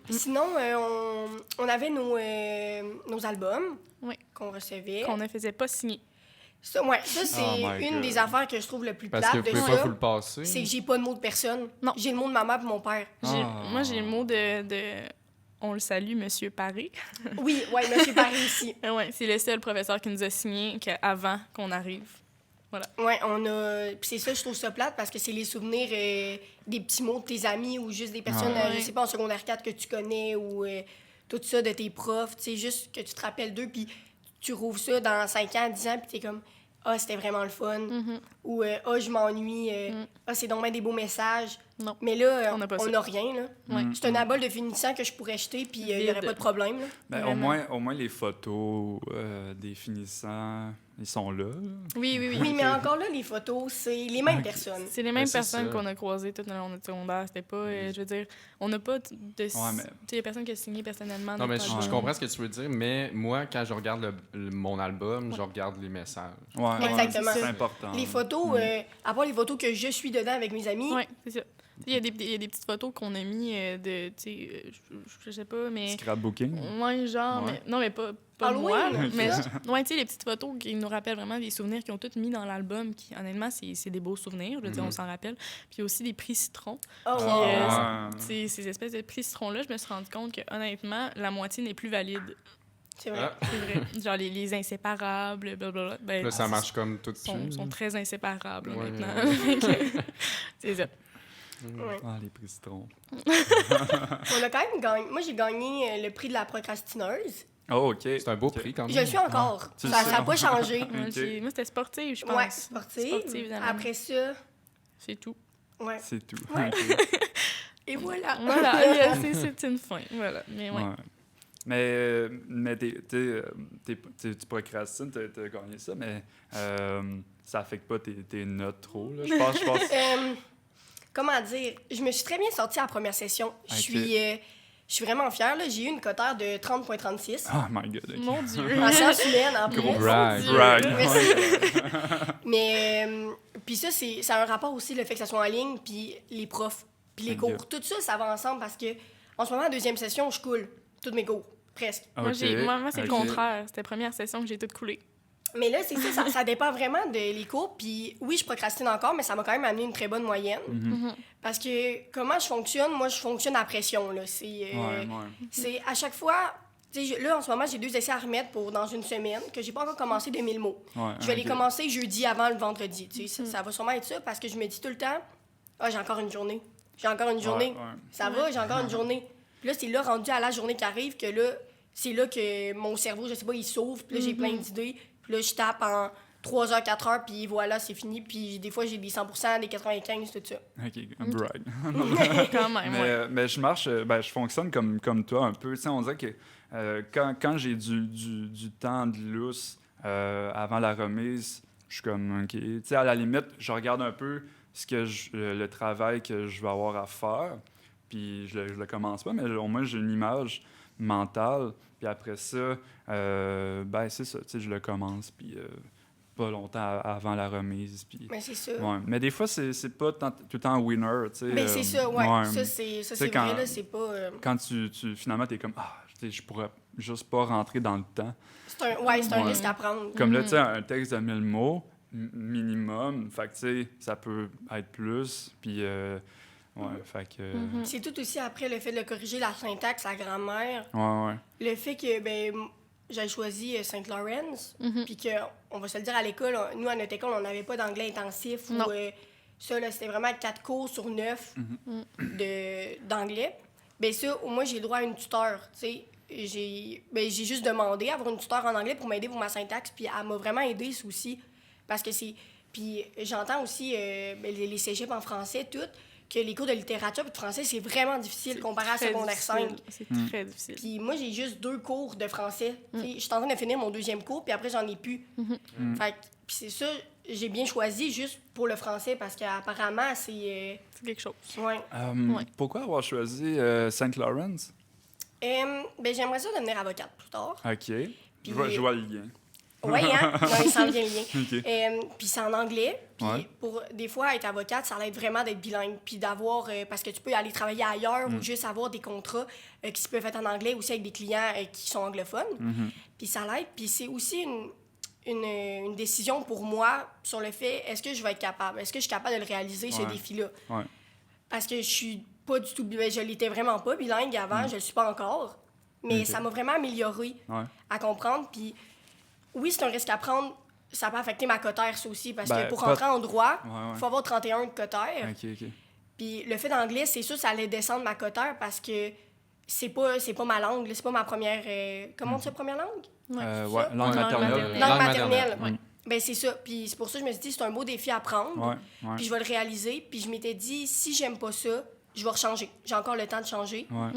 Sinon, on avait nos albums Oui. qu'on recevait. Qu'on ne faisait pas signer. Ça, c'est Oh my une God. des affaires que je trouve le plus Parce que plate vous de pouvez pas ça. vous le passer. C'est que j'ai pas de mot de personne. Non. J'ai le mot de ma mère et mon père. Moi, j'ai le mot de... On le salue, Monsieur Paré. Oui, ouais, monsieur Paris ici. Ouais, c'est le seul professeur qui nous a signé avant qu'on arrive. Ouais, on a. Puis c'est ça, je trouve ça plate parce que c'est les souvenirs des petits mots de tes amis ou juste des personnes, Ouais. je sais pas, en secondaire 4 que tu connais ou tout ça de tes profs. Tu sais, juste que tu te rappelles d'eux, puis tu rouvres ça dans 5 ans, 10 ans, puis t'es comme, ah, c'était vraiment le fun. Ou, ah, je m'ennuie. Ah, c'est donc bien des beaux messages. Non. Mais là, On n'a pas on ça. n'a rien. Là. Ouais. C'est un abol de finissant que je pourrais jeter, puis il n'y aurait Vide. pas de problème. Là. Ben, Vraiment. au moins, les photos des finissants, ils sont là. Oui, oui, oui. Oui, mais encore là, les photos, c'est les mêmes personnes. C'est les mêmes c'est personnes ça. qu'on a croisées tout au long de notre secondaire. C'était pas, je veux dire, on n'a pas de... mais- Tu sais, il y a personne qui a signé personnellement. Non, mais notre je album. comprends ce que tu veux dire, mais moi, quand je regarde mon album, je regarde les messages. Ouais, Exactement. c'est important. Les photos, à part les photos que je suis dedans avec mes amis, Oui, c'est ça. Il y a des petites photos qu'on a mis de, tu sais, je sais pas, mais... Scrapbooking. Ouais, genre, Ouais. mais, non, mais pas Halloween, moi, là, là, mais ça. ouais, tu sais, les petites photos qui nous rappellent vraiment des souvenirs qu'ils ont toutes mis dans l'album, qui, honnêtement, c'est des beaux souvenirs, je veux dire, on s'en rappelle. Puis aussi des prix citron. oh, Puis, wow. Ouais. ces espèces de prix citron-là, je me suis rendu compte que, honnêtement, la moitié n'est plus valide. c'est vrai. Ah, C'est vrai. Genre, les inséparables, blablabla. Ben, là, ça marche comme tout de sont suite. très inséparables, Ouais. honnêtement. Fait que, c'est ça. Ouais. Ah, les prix citron. On a quand même gagné. Moi, j'ai gagné le prix de la procrastineuse. Oh, OK. C'est un beau prix quand même. Je le suis encore. Tu le Ça sais. n'a pas changé. Ok. Moi, c'était sportif, je pense. Ouais, sportive. évidemment. Après ça, C'est tout. ouais. C'est tout. Ouais. OK. Et voilà. Voilà, c'est une fin. Voilà. Mais ouais. Ouais. Mais tu procrastines, t'as gagné ça, mais ça affecte pas tes notes trop, là. Je pense. Comment dire? Je me suis très bien sortie à la première session. Ok. Je suis vraiment fière. Là. J'ai eu une cotère de 30,36. Oh my God. OK. Mon Dieu. En sciences humaines, en plus. Gros brag. brag. Merci. Mais, puis ça a un rapport aussi, le fait que ça soit en ligne, puis les profs, puis les Ok. cours. Tout ça, ça va ensemble parce que en ce moment, en deuxième session, je coule tous mes cours, presque. Moi, moi, c'est le OK. contraire. C'était la première session que j'ai tout coulé. Mais là, c'est ça dépend vraiment de les cours. Puis oui, je procrastine encore, mais ça m'a quand même amené une très bonne moyenne. Mhm. Parce que comment je fonctionne? Moi, je fonctionne à pression. Là. Ouais. C'est à chaque fois... tu sais, là, en ce moment, j'ai 2 essais à remettre pour dans une semaine, que j'ai pas encore commencé de 1000 mots. Ouais, Je vais les OK. commencer jeudi avant le vendredi. Tu sais, ça va sûrement être ça parce que je me dis tout le temps, ah, j'ai encore une journée. J'ai encore une journée. Ouais. Ça va, j'ai encore une journée. Puis là, c'est là, rendu à la journée qui arrive, que là, c'est là que mon cerveau, je sais pas, il s'ouvre. Puis là, j'ai plein d'idées. Puis là, je tape en 3 heures, 4 heures, puis voilà, c'est fini. Puis des fois, j'ai des 100%, des 95, tout ça. OK, un brag. Quand même, ouais. Mais je marche, je fonctionne comme toi un peu. Tu sais, on dirait que quand j'ai du temps de lousse avant la remise, je suis comme, OK. Tu sais, à la limite, je regarde un peu le travail que je vais avoir à faire, puis je le commence pas, mais au moins j'ai une image mentale, puis après ça, c'est ça, tu sais, je le commence, puis pas longtemps avant la remise, puis... Mais c'est ça. Ouais. Mais des fois, c'est pas tout le temps winner, tu sais. Mais c'est ça, ouais. Ça, c'est quand- vrai, là, c'est pas... Quand finalement, t'es comme, tu sais, je pourrais juste pas rentrer dans le temps. c'est un Ouais. risque à prendre. Comme là, tu sais, un texte de 1000 mots, minimum, fait que, tu sais, ça peut être plus, puis, fait que... C'est tout aussi après le fait de corriger la syntaxe, la grammaire, Ouais. le fait que, j'ai choisi Saint-Lawrence, puis que, on va se le dire, à l'école, nous, à notre école, on n'avait pas d'anglais intensif. Non. Ou, ça, là, c'était vraiment 4 cours sur 9 d'anglais. Ben ça, au moins, j'ai le droit à une tuteur, tu sais. J'ai juste demandé à avoir une tuteur en anglais pour m'aider pour ma syntaxe, puis elle m'a vraiment aidé, ça aussi. Parce que c'est... Puis j'entends aussi les cégeps en français, toutes, que les cours de littérature et de français, c'est vraiment difficile comparé à Très secondaire difficile. 5. C'est très difficile. Puis moi, j'ai juste 2 cours de français. Je suis en train de finir mon 2e cours, puis après, j'en ai plus. Fait que, puis c'est ça, j'ai bien choisi juste pour le français, parce qu'apparemment, c'est... C'est quelque chose. ouais. Ouais. Pourquoi avoir choisi Saint Lawrence? J'aimerais ça devenir avocate plus tard. OK. Je vois le lien. Oui, hein? Non, il s'en vient bien. OK. Puis c'est en anglais. Puis Ouais. pour des fois, être avocate, ça l'aide vraiment d'être bilingue. Puis d'avoir... parce que tu peux aller travailler ailleurs ou juste avoir des contrats qui peuvent être en anglais aussi avec des clients qui sont anglophones. Puis ça l'aide. Puis c'est aussi une décision pour moi sur le fait, est-ce que je vais être capable? Est-ce que je suis capable de le réaliser, ce Ouais. défi-là? Ouais. Parce que je suis pas du tout... je l'étais vraiment pas bilingue avant, je le suis pas encore. Mais Ok. ça m'a vraiment amélioré Ouais. à comprendre. Puis oui, c'est un risque à prendre. Ça peut affecter ma cotère, ça aussi, parce Ben, que pour pas- rentrer en droit, il Ouais. faut avoir 31 de cotère. OK. Puis le fait d'anglais, c'est sûr, ça allait descendre ma cotère parce que c'est pas ma langue, là, c'est pas ma première... comment on dit ça, première langue? Ouais, ça. langue Langue maternelle. maternelle. Langue maternelle. ouais. Ben c'est ça. Puis c'est pour ça que je me suis dit, c'est un beau défi à prendre. Ouais. Puis je vais le réaliser. Puis je m'étais dit, si j'aime pas ça, je vais rechanger. J'ai encore le temps de changer. Ouais.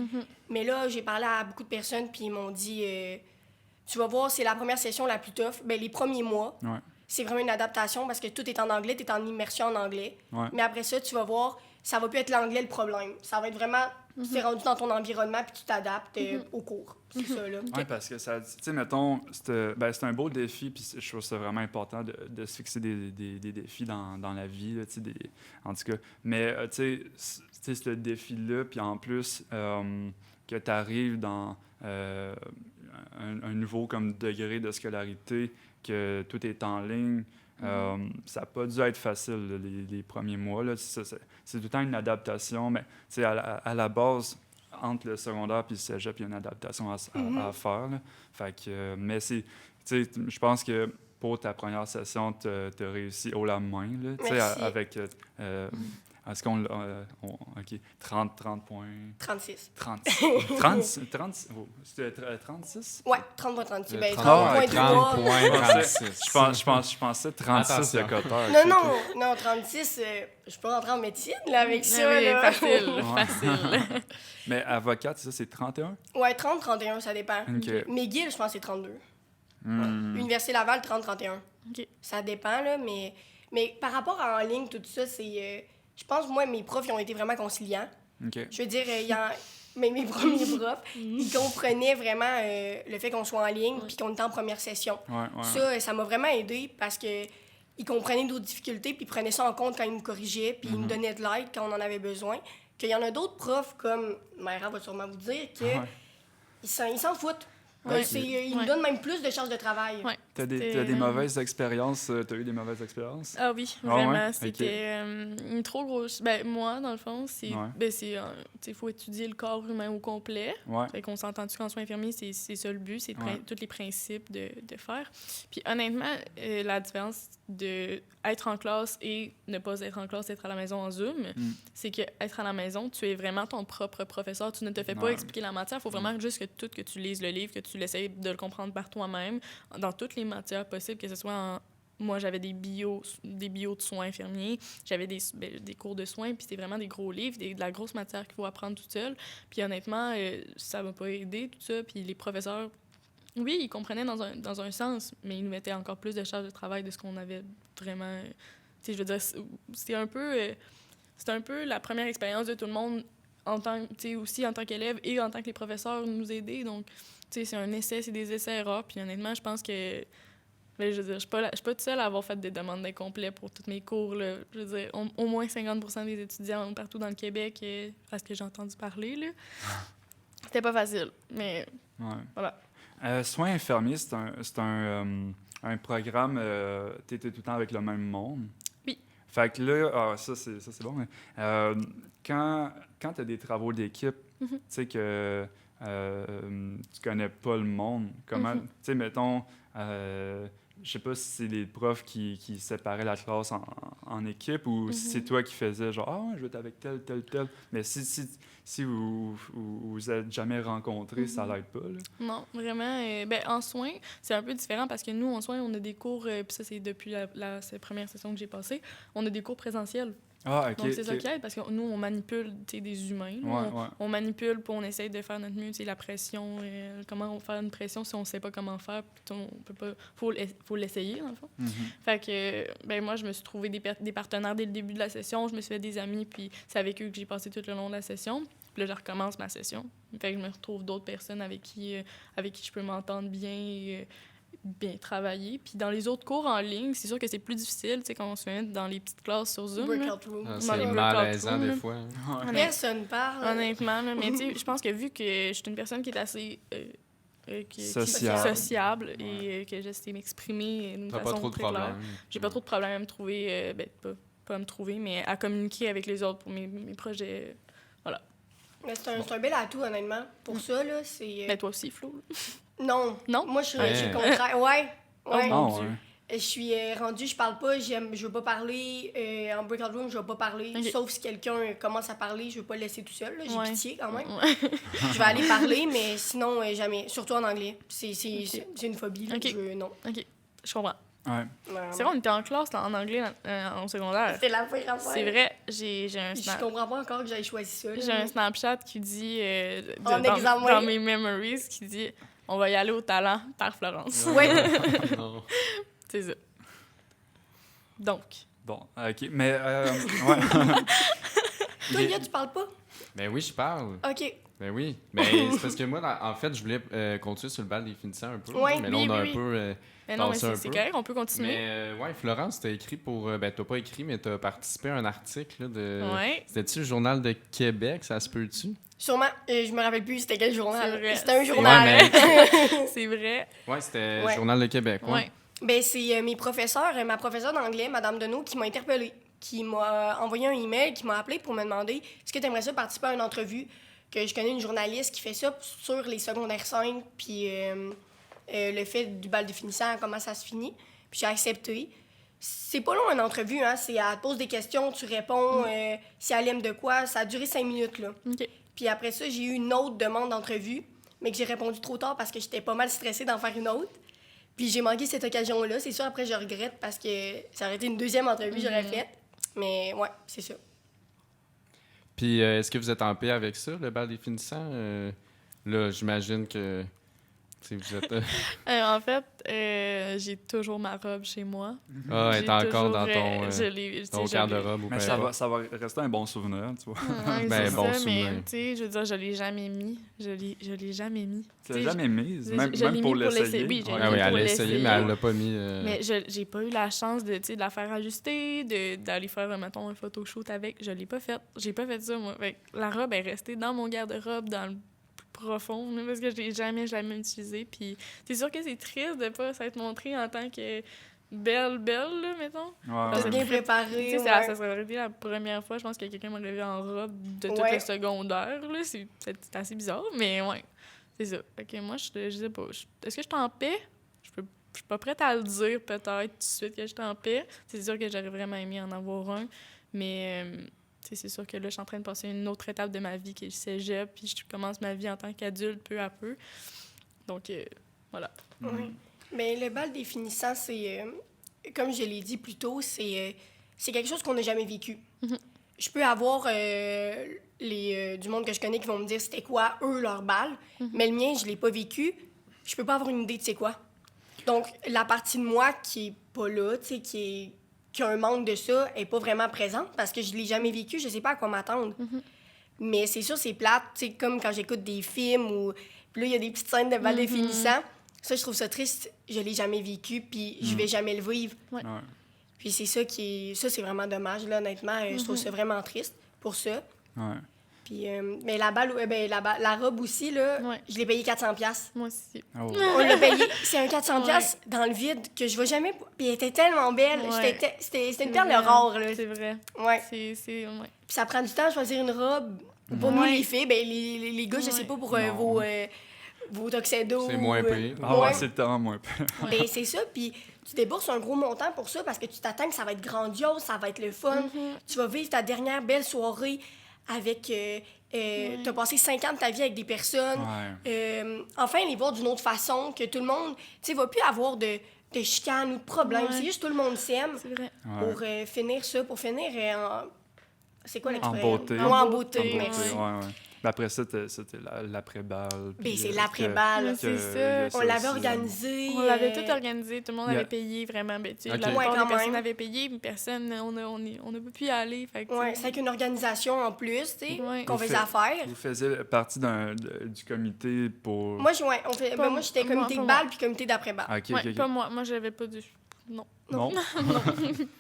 Mais là, j'ai parlé à beaucoup de personnes, puis ils m'ont dit, tu vas voir, c'est la première session la plus tough. Ben, les premiers mois, Ouais. c'est vraiment une adaptation parce que tout est en anglais, tu es en immersion en anglais. Ouais. Mais après ça, tu vas voir, ça va plus être l'anglais le problème. Ça va être vraiment, tu t'es rendu dans ton environnement, puis tu t'adaptes au cours. C'est ça, là. Oui, parce que ça, tu sais, mettons, c'est un beau défi, puis je trouve ça vraiment important de se fixer des défis dans la vie, là, tu sais, en tout cas. Mais, tu sais, ce défi-là, puis en plus, que tu arrives dans un nouveau comme degré de scolarité, que tout est en ligne, ça n'a pas dû être facile, là, les premiers mois, là. C'est tout le temps une adaptation, mais, tu sais, à la base, entre le secondaire et le cégep, il y a une adaptation à faire. Là. Fait que, mais c'est, tu sais, je pense que pour ta première session, tu as réussi haut la main. Là, tu sais, avec, est-ce qu'on OK, 30 points. 36. 30, c'était 36? Ouais, 30.36. Ben, 30 points, 36. Je pensais 36 de coteur. Non, 36, je peux rentrer en médecine là, avec ça. Oui, Là. facile. Mais avocate, c'est 31? Ouais, 30, 31, ça dépend. OK. McGill, je pense que c'est 32. Hmm. Université Laval, 30, 31. OK. Ça dépend, là, mais par rapport à en ligne, tout ça, c'est... je pense, moi, mes profs, ils ont été vraiment conciliants. OK. Je veux dire, mes premiers profs, ils comprenaient vraiment le fait qu'on soit en ligne puis qu'on était en première session. Ouais. Ça m'a vraiment aidé parce que ils comprenaient nos difficultés puis ils prenaient ça en compte quand ils nous corrigeaient puis ils nous donnaient de l'aide quand on en avait besoin. Qu'il y en a d'autres profs, comme Mayra va sûrement vous dire, ils s'en foutent. Ouais. Ils nous donnent même plus de charges de travail. Ouais. T'as des mauvaises expériences? T'as eu des mauvaises expériences? Ah oui, Ah vraiment. ouais? C'était une trop grosse... Ben, moi, dans le fond, c'est... Ben, c'est... Tu sais, il faut étudier le corps humain au complet. Ouais. Fait qu'on s'entend-tu qu'en soins infirmiers, c'est ça le but, c'est tous les principes de faire. Puis honnêtement, la différence de être en classe et ne pas être en classe, être à la maison en Zoom, c'est que être à la maison, tu es vraiment ton propre professeur. Tu ne te fais pas expliquer la matière. Il faut vraiment juste que tu lises le livre, que tu l'essayes de le comprendre par toi-même, dans toutes les matières possibles, que ce soit Moi, j'avais des bios de soins infirmiers, j'avais des cours de soins, puis c'était vraiment des gros livres, de la grosse matière qu'il faut apprendre toute seule. Puis honnêtement, ça m'a pas aidé, tout ça. Puis les professeurs, oui, ils comprenaient dans un sens, mais ils nous mettaient encore plus de charges de travail de ce qu'on avait vraiment... Tu sais, je veux dire, c'était un peu la première expérience de tout le monde, aussi en tant qu'élève et en tant que les professeurs nous aidaient. Donc, tu sais, c'est un essai, c'est des essais-erreurs. Puis honnêtement, je pense que... Ben, je veux dire, je suis pas toute seule à avoir fait des demandes d'incomplet pour tous mes cours. Là. Je veux dire, au moins 50% des étudiants partout dans le Québec, parce que j'ai entendu parler, là. C'était pas facile, mais voilà. Soins infirmiers, c'est un programme, tu étais tout le temps avec le même monde. Oui. Fait que là, ça c'est bon, mais quand tu as des travaux d'équipe, tu sais que tu connais pas le monde, comment, tu sais, mettons, je sais pas si c'est les profs qui séparaient la classe en équipe ou si c'est toi qui faisais genre « Ah, je vais être avec tel. » Mais si vous êtes jamais rencontrés, ça l'aide pas, là. Non, vraiment. En soins, c'est un peu différent parce que nous, en soins, on a des cours, puis ça, c'est depuis cette première session que j'ai passée, on a des cours présentiels. Ah, OK. Donc, c'est ça qui aide parce que nous, on manipule des humains. On manipule, puis on essaye de faire notre mieux. La pression, comment faire une pression si on ne sait pas comment faire, puis on peut pas... Faut l'essayer, dans le fond. Fait que, moi, je me suis trouvé des partenaires dès le début de la session. Je me suis fait des amis, puis c'est avec eux que j'ai passé tout le long de la session. Puis là, je recommence ma session. Fait que je me retrouve d'autres personnes avec qui je peux m'entendre bien bien travailler. Puis dans les autres cours en ligne, c'est sûr que c'est plus difficile, tu sais, quand on se met dans les petites classes sur Zoom. Breakout room. C'est malaisant des fois. Personne parle. Honnêtement, là, mais tu sais, je pense que vu que je suis une personne qui est assez... sociable et que j'essaie de m'exprimer d'une T'as pas façon trop de très claire. problèmes. J'ai pas trop de problèmes à me trouver, pas à me trouver, mais à communiquer avec les autres pour mes projets. Voilà. Mais c'est un bel atout, honnêtement. Pour ça, là, c'est... Mais toi aussi, Flo. Non. Non? Moi, je suis le contraire. Ouais. mon Dieu. Je suis rendue, je parle pas, je veux pas parler. En breakout room, je veux pas parler. Okay. Sauf si quelqu'un commence à parler, je veux pas le laisser tout seul. Là. J'ai pitié quand même. Ouais. Je vais aller parler, mais sinon, jamais. Surtout en anglais. C'est une phobie. Là, Okay. non. OK, je comprends. Ouais. C'est vrai, on était en classe en anglais en secondaire. C'était la pire affaire. C'est vrai, j'ai un Je snap. comprends pas encore que j'aille choisi ça. là. J'ai un Snapchat qui dit, En dans, examen. dans mes memories, qui dit « On va y aller au talent par Florence Ouais. Non. ». C'est ça. Donc, Bon, OK. Mais, ouais. Toi, Guy, tu parles pas? Ben oui, je parle. OK. Ben oui. Mais c'est parce que moi, en fait, je voulais continuer sur le bal des finissants un peu. Ouais, mais là, oui, on a oui, un oui. peu... mais non, mais Passer un c'est peu. correct, on peut continuer. Mais ouais, Florence, t'as écrit pour... ben, t'as pas écrit, mais t'as participé à un article là, de... Ouais. C'était-tu le Journal de Québec, ça se peut-tu? Sûrement, je me rappelle plus c'était quel journal. C'est vrai. C'était un C'est journal. C'est vrai. Ouais, c'était Ouais. Journal de Québec. Ouais. Ouais. Ben, c'est mes professeurs, ma professeure d'anglais, Madame Deneau, qui m'a interpellée, qui m'a envoyé un email, qui m'a appelé pour me demander est-ce que tu aimerais ça participer à une entrevue, que je connais une journaliste qui fait ça sur les secondaires 5, puis le fait du bal de finissant, comment ça se finit. Puis j'ai accepté. C'est pas long une entrevue, hein? C'est elle te pose des questions, tu réponds, si elle aime de quoi. Ça a duré 5 minutes, là. OK. Puis après ça, j'ai eu une autre demande d'entrevue, mais que j'ai répondu trop tard parce que j'étais pas mal stressée d'en faire une autre. Puis j'ai manqué cette occasion-là. C'est sûr, après, je regrette parce que ça aurait été une deuxième entrevue que j'aurais faite. Mais ouais, c'est ça. Puis est-ce que vous êtes en paix avec ça, le bal des finissants? Là, j'imagine que tu sais, vous êtes... En fait, j'ai toujours ma robe chez moi. Ah, elle J'ai est encore toujours, dans ton, je l'ai- tu sais, ton je garde-robe ou Mais peu ça importe. va rester un bon souvenir, tu vois. Ouais, Ben, c'est bon ça, souvenir. mais tu sais, je veux dire, je l'ai jamais mis. Je l'ai jamais mis. Tu l'as Tu sais, jamais mise, je- même, je l'ai même pour mis pour l'essayer. l'essayer, oui, je Ouais. l'ai Ah oui, pour elle a essayé, l'essayer. mais elle l'a pas mis... Mais j'ai pas eu la chance de, tu sais, de la faire ajuster, d'aller faire, mettons, un photoshoot avec. Je l'ai pas fait. J'ai pas fait ça, moi. Fait que la robe est restée dans mon garde-robe, dans le plus profond, là, parce que je l'ai jamais utilisée. Puis c'est sûr que c'est triste de pas s'être montrée en tant que belle, là, mettons. Ouais, T'as ouais. bien Tu préparé. sais, ouais. ça serait été la première fois, je pense, que quelqu'un m'aurait vu en robe de tout Ouais. le secondaire. Là. C'est assez bizarre, mais ouais, c'est ça. Fait que moi, je sais pas. Est-ce que je suis en paix? Je suis pas prête à le dire, peut-être, tout de suite, que je suis en paix. C'est sûr que j'aurais vraiment aimé en avoir un, mais tu sais, c'est sûr que là, je suis en train de passer une autre étape de ma vie, qui est le cégep, puis je commence ma vie en tant qu'adulte, peu à peu. Donc, voilà. Oui. Mais le bal des finissants, c'est, comme je l'ai dit plus tôt, c'est quelque chose qu'on n'a jamais vécu. Mhm. Je peux avoir du monde que je connais qui vont me dire c'était quoi, eux, leur bal, mais le mien, je l'ai pas vécu. Je peux pas avoir une idée de c'est quoi. Donc, la partie de moi qui est pas là, tu sais, qui a un manque de ça, est pas vraiment présente parce que je l'ai jamais vécu, je sais pas à quoi m'attendre. Mais c'est sûr, c'est plate, tu sais, comme quand j'écoute des films ou... Puis là, il y a des petites scènes de bal de finissant. Ça, je trouve ça triste. Je l'ai jamais vécu, puis je vais jamais le vivre. Ouais. Puis c'est ça qui est... Ça, c'est vraiment dommage, là, honnêtement. Je trouve ça vraiment triste pour ça. Ouais. Puis, mais la balle, la robe aussi, là, Ouais. je l'ai payé 400$. Moi aussi. Oh. On l'a payé. C'est un 400$ dans le vide que je vois jamais. Puis elle était tellement belle. Ouais. C'était une perle rare, là. C'est vrai. Ouais. Ouais. Puis ça prend du temps à choisir une robe. Pour nous, Ouais. les filles, ben, les gars, je sais pas pour Non. vos tuxedos. C'est moins pire. Ah ouais, Ouais. c'est tellement moins pire. Ben, c'est ça, puis tu débourses un gros montant pour ça parce que tu t'attends que ça va être grandiose, ça va être le fun. Tu vas vivre ta dernière belle soirée avec... T'as passé 5 ans de ta vie avec des personnes. Ouais. Enfin, les voir d'une autre façon, que tout le monde... Tu sais, va plus avoir de chicanes ou de problèmes. Ouais. C'est juste tout le monde s'aime C'est vrai. Ouais. pour finir ça, pour finir en... C'est quoi En l'expression? beauté. Ouais, en beauté, En beauté, merci. ouais. Ben après ça, c'était l'après-balle. Ben, puis, c'est que- l'après-balle. Ouais, c'est que- ça. il y a On l'avait aussi. organisé. On l'avait tout organisé, tout le monde Yeah. avait payé vraiment. Ben, tu sais, Ok. la Ouais, plupart quand des personnes même. avaient payé, mais personne, on a pas pu y aller. Fait que, Ouais, tu c'est sais, avec une organisation en plus, tu sais, Ouais. qu'on Vous faisait fait- affaire. Vous faisiez partie du comité pour... Moi, moi, j'étais moi, comité pas de moi. balle puis comité d'après-balle. Ah, ok, ouais, ok, ok. pas moi. Moi, j'avais pas du... Non. Non?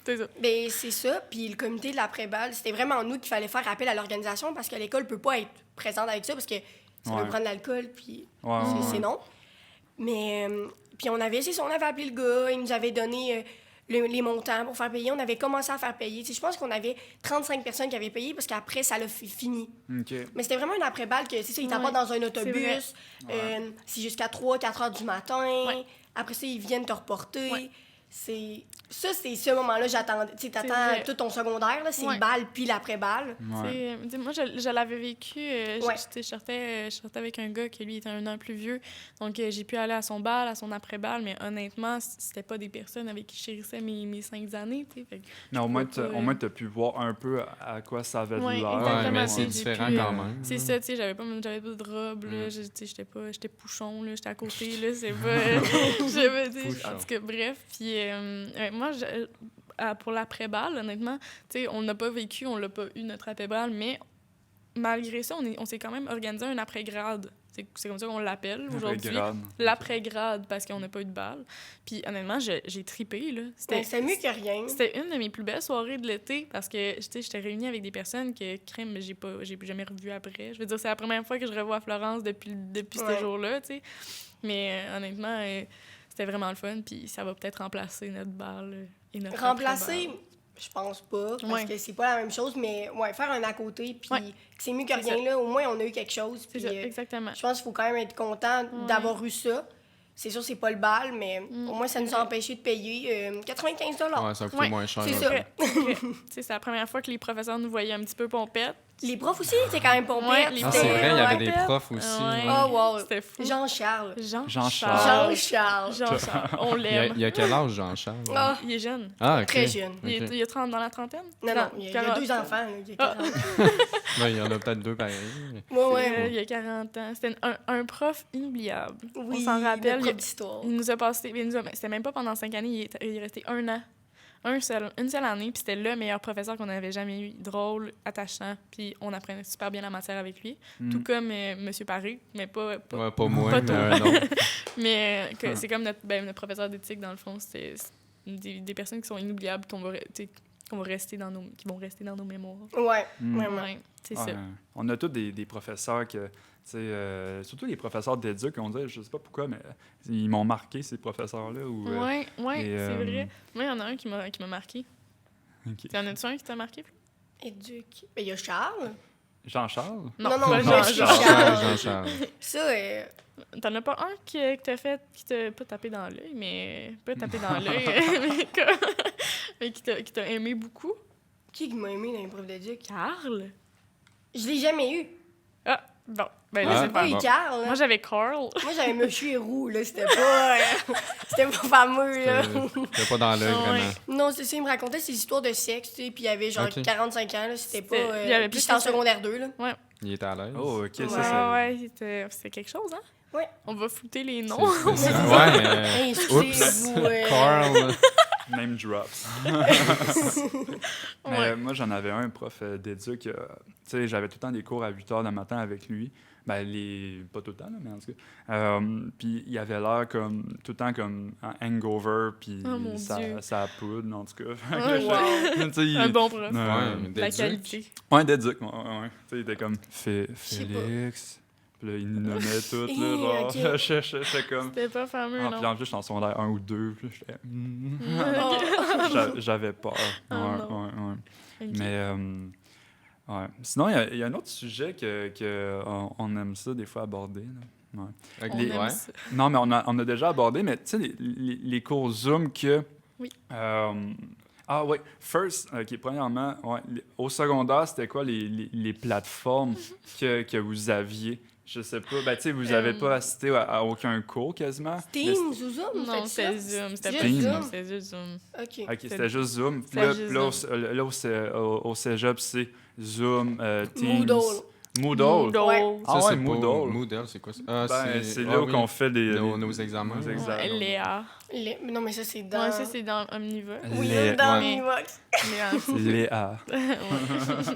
C'est ça. Ben, c'est ça. Puis le comité de l'après-balle, c'était vraiment nous qu'il fallait faire appel à l'organisation parce que l'école peut pas être présente avec ça parce que ça Ouais. veut prendre de l'alcool, puis Ouais, ouais, c'est ouais. non. Mais, puis on avait appelé le gars, il nous avait donné les montants pour faire payer. On avait commencé à faire payer. Tu sais, je pense qu'on avait 35 personnes qui avaient payé parce qu'après, ça l'a fini. OK. Mais c'était vraiment une après-balle que, c'est ça, ils Ouais, t'apportent dans un vrai. autobus. C'est jusqu'à 3-4 heures du matin. Ouais. Après ça, ils viennent te reporter. Ouais. c'est ce moment-là, j'attendais. Tu sais, t'attends vrai. tout ton secondaire, là, c'est Ouais. le bal puis l'après-balle. Ouais. T'sais, moi, je l'avais vécu. Ouais. Je sortais avec un gars qui, lui, était un an plus vieux. Donc, j'ai pu aller à son bal, à son après-bal, mais honnêtement, c'était pas des personnes avec qui je chérissais mes 5 années. Fait que Mais au je moins, pouvais pas, au moins, t'as pu voir un peu à quoi ça avait Ouais, l'air. exactement. Ouais, mais Ouais, c'est j'ai différent pu, quand même. c'est ça, tu sais, j'avais pas de robe, là, j'étais pouchon, là, j'étais à côté, là, c'est pas... en tout cas, bref, puis moi, pour l'après-balle, honnêtement, tu sais, on n'a pas vécu, on l'a pas eu, notre après-balle, mais malgré ça, on s'est quand même organisé un après-grade. C'est comme ça qu'on l'appelle aujourd'hui. L'après-grade, parce qu'on n'a pas eu de balle. Puis honnêtement, j'ai tripé, là. C'était mieux que rien. C'était une de mes plus belles soirées de l'été parce que, tu sais, j'étais réunie avec des personnes que, crème, j'ai jamais revues après. Je veux dire, c'est la première fois que je revois Florence depuis ce jour-là, tu sais. Mais honnêtement, c'était vraiment le fun, puis ça va peut-être remplacer notre balle et notre Remplacer, après-balle. je pense pas, parce Ouais. que c'est pas la même chose, mais faire un à côté, puis Ouais. que c'est mieux que C'est rien, là, au moins on a eu quelque chose. C'est Puis, ça, exactement. je pense qu'il faut quand même être content d'avoir eu ça. C'est sûr, c'est pas le bal, mais au moins, ça nous a empêché de payer 95 $. Ouais, ça coûte Ouais, moins cher. c'est un ça. peu. Tu sais, c'est la première fois que les professeurs nous voyaient un petit peu pompettes. Les profs aussi, c'est quand même pas Ouais, bête. les Ah, c'est Ouais. vrai, il y avait Ouais. des profs aussi. Ouais. ouais. Oh, wow. C'était fou. Jean-Charles. Jean-Charles. Jean-Charles. Jean-Charles. On Il y a, l'aime. il y a quel âge, Jean-Charles? Ah, Il est jeune. Ah, ok. très jeune. Il Ok. est 30 dans la trentaine? Non, non, il y a 2 enfants. Là, il y a 40. Ouais, il y en a peut-être deux pareils. mais- Ouais. Il y a 40 ans. C'était un prof inoubliable. Oui, On s'en rappelle. le prof d'histoire. Il nous a passé... C'était même pas pendant 5 années. Il est resté 1 an. Une seule année. Puis c'était le meilleur professeur qu'on avait jamais eu. Drôle, attachant. Puis on apprenait super bien la matière avec lui. Tout comme M. Paré, mais pas Ouais, pas moi, pas mais toi. un autre. mais c'est comme notre professeur d'éthique, dans le fond. C'est des personnes qui sont inoubliables, qui vont rester dans nos mémoires. Ouais, Mm. vraiment. Ouais, c'est Ouais. ça. On a tous des professeurs que, tu sais, surtout les professeurs d'éduc, on dirait, je sais pas pourquoi, mais ils m'ont marqué, ces professeurs-là. Ou, Ouais, et, c'est vrai. Moi, il y en a un qui m'a marqué. ok. Y en a-tu un qui t'a marqué? Éduc. Ben, il y a Charles. Jean-Charles? Non, pas non, Jean-Charles. Charles. Jean-Charles. Ça, T'en as pas un qui t'a fait, qui t'a pas tapé dans l'œil, mais pas tapé dans l'œil, mais qui t'a aimé beaucoup? qui m'a aimé dans les profs d'éduc? Carl? Je l'ai jamais eu. Ah, bon. Ben Moi, là, Ah, j'ai pas eu bon. Carl. moi, j'avais Carl. Moi, j'avais Monsieur Héroux, là. C'était pas... c'était pas fameux, là. C'était pas dans l'œil, Ouais. vraiment. Non, c'est ça. Il me racontait ses histoires de sexe, tu sais. Puis il avait genre Ok. 45 ans, là. C'était pas... Il y avait puis plus j'étais en que ça. secondaire 2, là. Il était à l'aise. Oh, ok, Ouais. ça, Ouais, c'était quelque chose, hein? Ouais. On va flouter les C'est- noms. ouais, mais... Hey, excusez-vous. Carl. c'est name drops. Mais Ouais. moi, j'en avais un prof d'éduc. Tu sais, j'avais tout le temps des cours à 8 h le matin avec lui. Ben, pas tout le temps, là, mais en tout cas. Puis il avait l'air comme, tout le temps comme un hangover, puis Oh, mon Dieu. ça poudre, en tout cas. Oh, wow. Tu sais, il- Un bon prof. Ouais, La d'éduc. qualité. Ouais, d'éduc, ouais. Tu sais, il était comme sais pas. Félix. Puis là, il nous nommait tout, là, Eh, genre. ok. J'étais comme. C'était pas fameux, Ah, puis non? en plus, j'étais en secondaire 1 ou 2. Puis là, j'étais. Oh. J'avais peur. Oh, non. Ouais. Ok. Mais. Ouais. Sinon, il y a un autre sujet que on aime ça, des fois, aborder. Là. Ouais. Ok, On les- aime ouais. ça. Non, mais on a déjà abordé, mais tu sais, les cours Zoom que. Oui. Ah oui, first, OK, premièrement, ouais, au secondaire, c'était quoi les plateformes que vous aviez? Je sais pas, ben tu sais, vous n'avez pas assisté à aucun cours quasiment? Teams ou Zoom? Non, c'était c'était Zoom. C'était Juste pas Zoom. Zoom. C'était juste Zoom. OK. OK, c'était juste Zoom. Puis C'était là, juste puis là, au cégep, c'est Zoom, Teams. Moodle. Moodle. Ouais. Ah Ça, ouais, c'est pas- Moodle. Moodle, c'est quoi ça? Ah, Ben, c'est là ah où oui. qu'on fait Nos examens. nos Ouais. examens. Ouais, Léa. Non, mais ça, c'est dans... Ouais, ça, c'est dans Omniva. Oui, Les- dans ouais. Univox. Léa. Léa.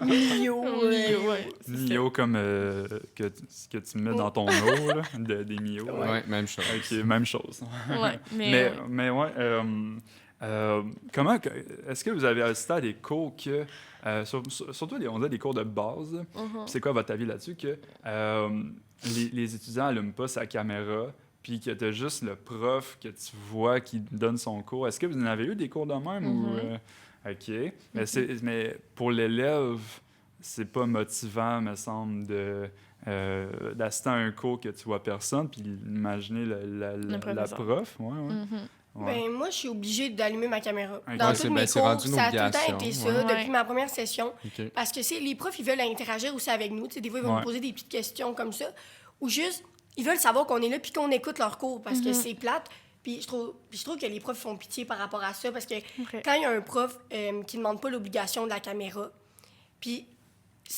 Mio. Ouais. Mio comme que tu mets dans ton eau, là, des Mio. Ouais, même chose. OK, même chose. Ouais, mais Ouais, comment, est-ce que vous avez assisté à des cours que, surtout on a des cours de base, là. C'est quoi votre avis là-dessus, que les étudiants n'allument pas sa caméra, puis que tu as juste le prof que tu vois qui donne son cours. Est-ce que vous en avez eu des cours de même? Ou, OK. Mais pour l'élève, c'est pas motivant, me semble, d'assister à un cours que tu vois personne, puis imaginer la professeur. prof. Ouais. Ouais. Ben, moi, je suis obligée d'allumer ma caméra. Ok. Dans Ouais, tous mes c'est cours, rendu une ça a tout le temps obligation, été ça, ouais. depuis ma première session. OK. Parce que les profs, ils veulent interagir aussi avec nous. Tu sais, des fois, ils vont Ouais. nous poser des petites questions comme ça. Ou juste, ils veulent savoir qu'on est là puis qu'on écoute leurs cours parce que c'est plate. Puis je trouve que les profs font pitié par rapport à ça parce que Vrai. quand il y a un prof qui ne demande pas l'obligation de la caméra, puis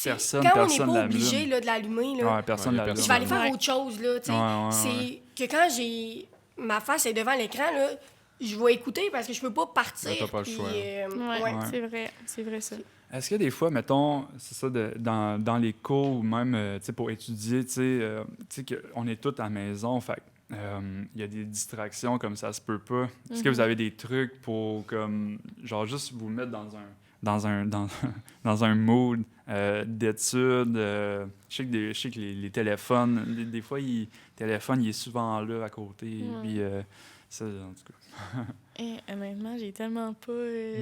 Personne quand on n'est l'allume. pas obligé là, de l'allumer, là, Ouais, personne Ouais, l'allume. personne je vais aller faire Ouais. autre chose. Là, tu sais. Ouais. C'est que quand j'ai ma face est devant l'écran, là, je vais écouter parce que je peux pas partir. Ouais, t'as pas le puis, choix. Ouais, ouais. c'est vrai ça. Est-ce que des fois, mettons, c'est ça, dans les cours ou même tu sais, pour étudier, tu sais, qu'on est tous à la maison, fait il y a des distractions comme ça se peut pas. Est-ce que vous avez des trucs pour, comme, genre, juste vous mettre dans un mood d'études? Je sais que les téléphones, des fois, le téléphone, il est souvent là à côté. Ouais. Puis, ça, en tout cas. Et honnêtement, j'ai tellement pas.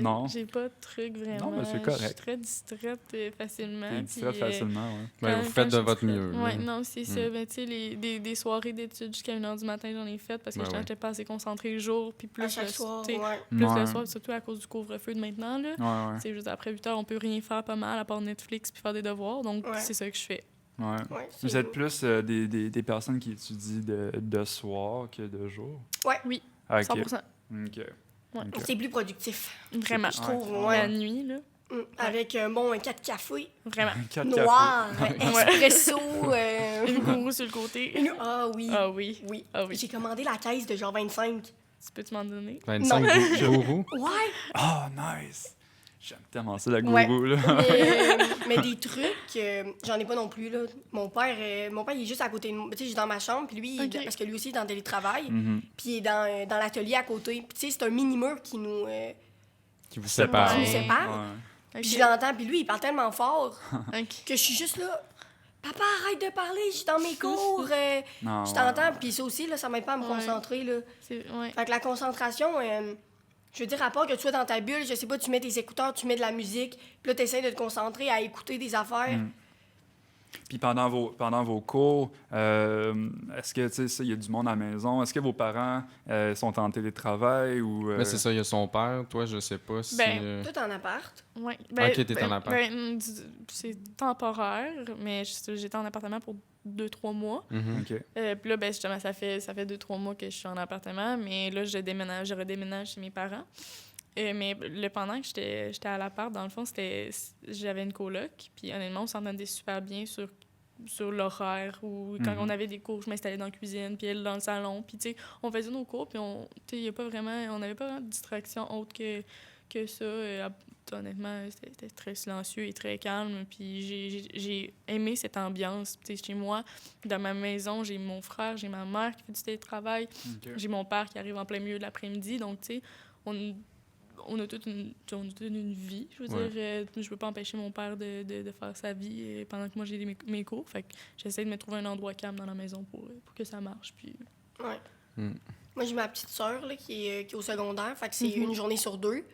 Non. J'ai pas de truc vraiment. Non, mais c'est Je correct. suis très distraite facilement. T'es puis, distrait facilement, ouais. Ben, vous faites de votre mieux. là. Oui, non, c'est ça. Ben, tu sais, des soirées d'études jusqu'à 1h du matin, j'en ai faites parce que Ben je ouais. n'étais pas assez concentrée le jour. Puis plus À chaque le, soir, tu sais, ouais. plus Ouais. le soir, surtout à cause du couvre-feu de maintenant. Là. Ouais. Tu sais, juste après 8 heures, on peut rien faire pas mal à part Netflix puis faire des devoirs. Donc, Ouais. c'est ça que je fais. Ouais. Ouais, c'est Vous êtes beau. plus des personnes qui étudient de soir que de jour? Ouais. Oui, Ok. 100%. Ok. Ouais. Ok. C'est plus productif, Vraiment. je trouve. Ouais. Ouais. La nuit, là. Avec un bon 4 cafés, Vraiment. 4 noir, espresso. Une gourou sur le côté. Ah oui. Ah oui. Oui. Ah oui. J'ai commandé la caisse de genre 25. Tu peux-tu m'en donner? 25 gourous. Ouais. Oh, nice! J'aime tellement ça, la Ouais. gourou, là. Mais des trucs, j'en ai pas non plus. Là. Mon père, il est juste à côté de moi. Tu sais, je suis dans ma chambre, puis lui, Ok. parce que lui aussi, il est dans le télétravail, Mhm. puis il est dans l'atelier à côté. Puis tu sais, c'est un mini-mur qui nous Qui vous séparent. qui nous Ouais. sépare. Ouais. Puis je l'entends, puis lui, il parle tellement fort Ok. que je suis juste là. Papa, arrête de parler, je suis dans mes cours. Non, Je ouais, t'entends, ouais. puis ça aussi, là, ça m'aide pas à me Ouais. concentrer. Là. Ouais. Fait que la concentration, je veux dire, à part que tu sois dans ta bulle, je sais pas, tu mets tes écouteurs, tu mets de la musique, puis là, tu essaies de te concentrer à écouter des affaires. Mm. Puis pendant vos cours, est-ce que, tu sais, ça, il y a du monde à la maison? Est-ce que vos parents sont en télétravail ou... Ben, c'est ça, il y a son père. Toi, je sais pas si. Ben, Tout en appart. Ouais. Ok, t'es en appart. C'est temporaire, mais j'étais en appartement pour 2-3 mois. Mhm. OK. Puis là, ben, justement, ça fait 2-3 mois que je suis en appartement, mais là, je redéménage chez mes parents. Mais pendant que j'étais à l'appart, dans le fond, j'avais une coloc, puis honnêtement, on s'entendait super bien sur l'horaire, ou quand Mhm. on avait des cours, je m'installais dans la cuisine, puis elle dans le salon, puis tu sais, on faisait nos cours, puis on n'avait pas vraiment de distraction autre que ça. Honnêtement, c'était très silencieux et très calme, puis j'ai aimé cette ambiance. Tu sais, chez moi, dans ma maison, j'ai mon frère, j'ai ma mère qui fait du télétravail, OK. j'ai mon père qui arrive en plein milieu de l'après-midi, donc tu sais, on a toute une vie, je veux Ouais. Mm. dire. Je peux pas empêcher mon père de faire sa vie pendant que moi j'ai mes cours. Fait que j'essaie de me trouver un endroit calme dans la maison pour que ça marche. Puis... Ouais. Mm. Moi, j'ai ma petite sœur là, qui est au secondaire, fait que c'est Mhm. une journée sur 2.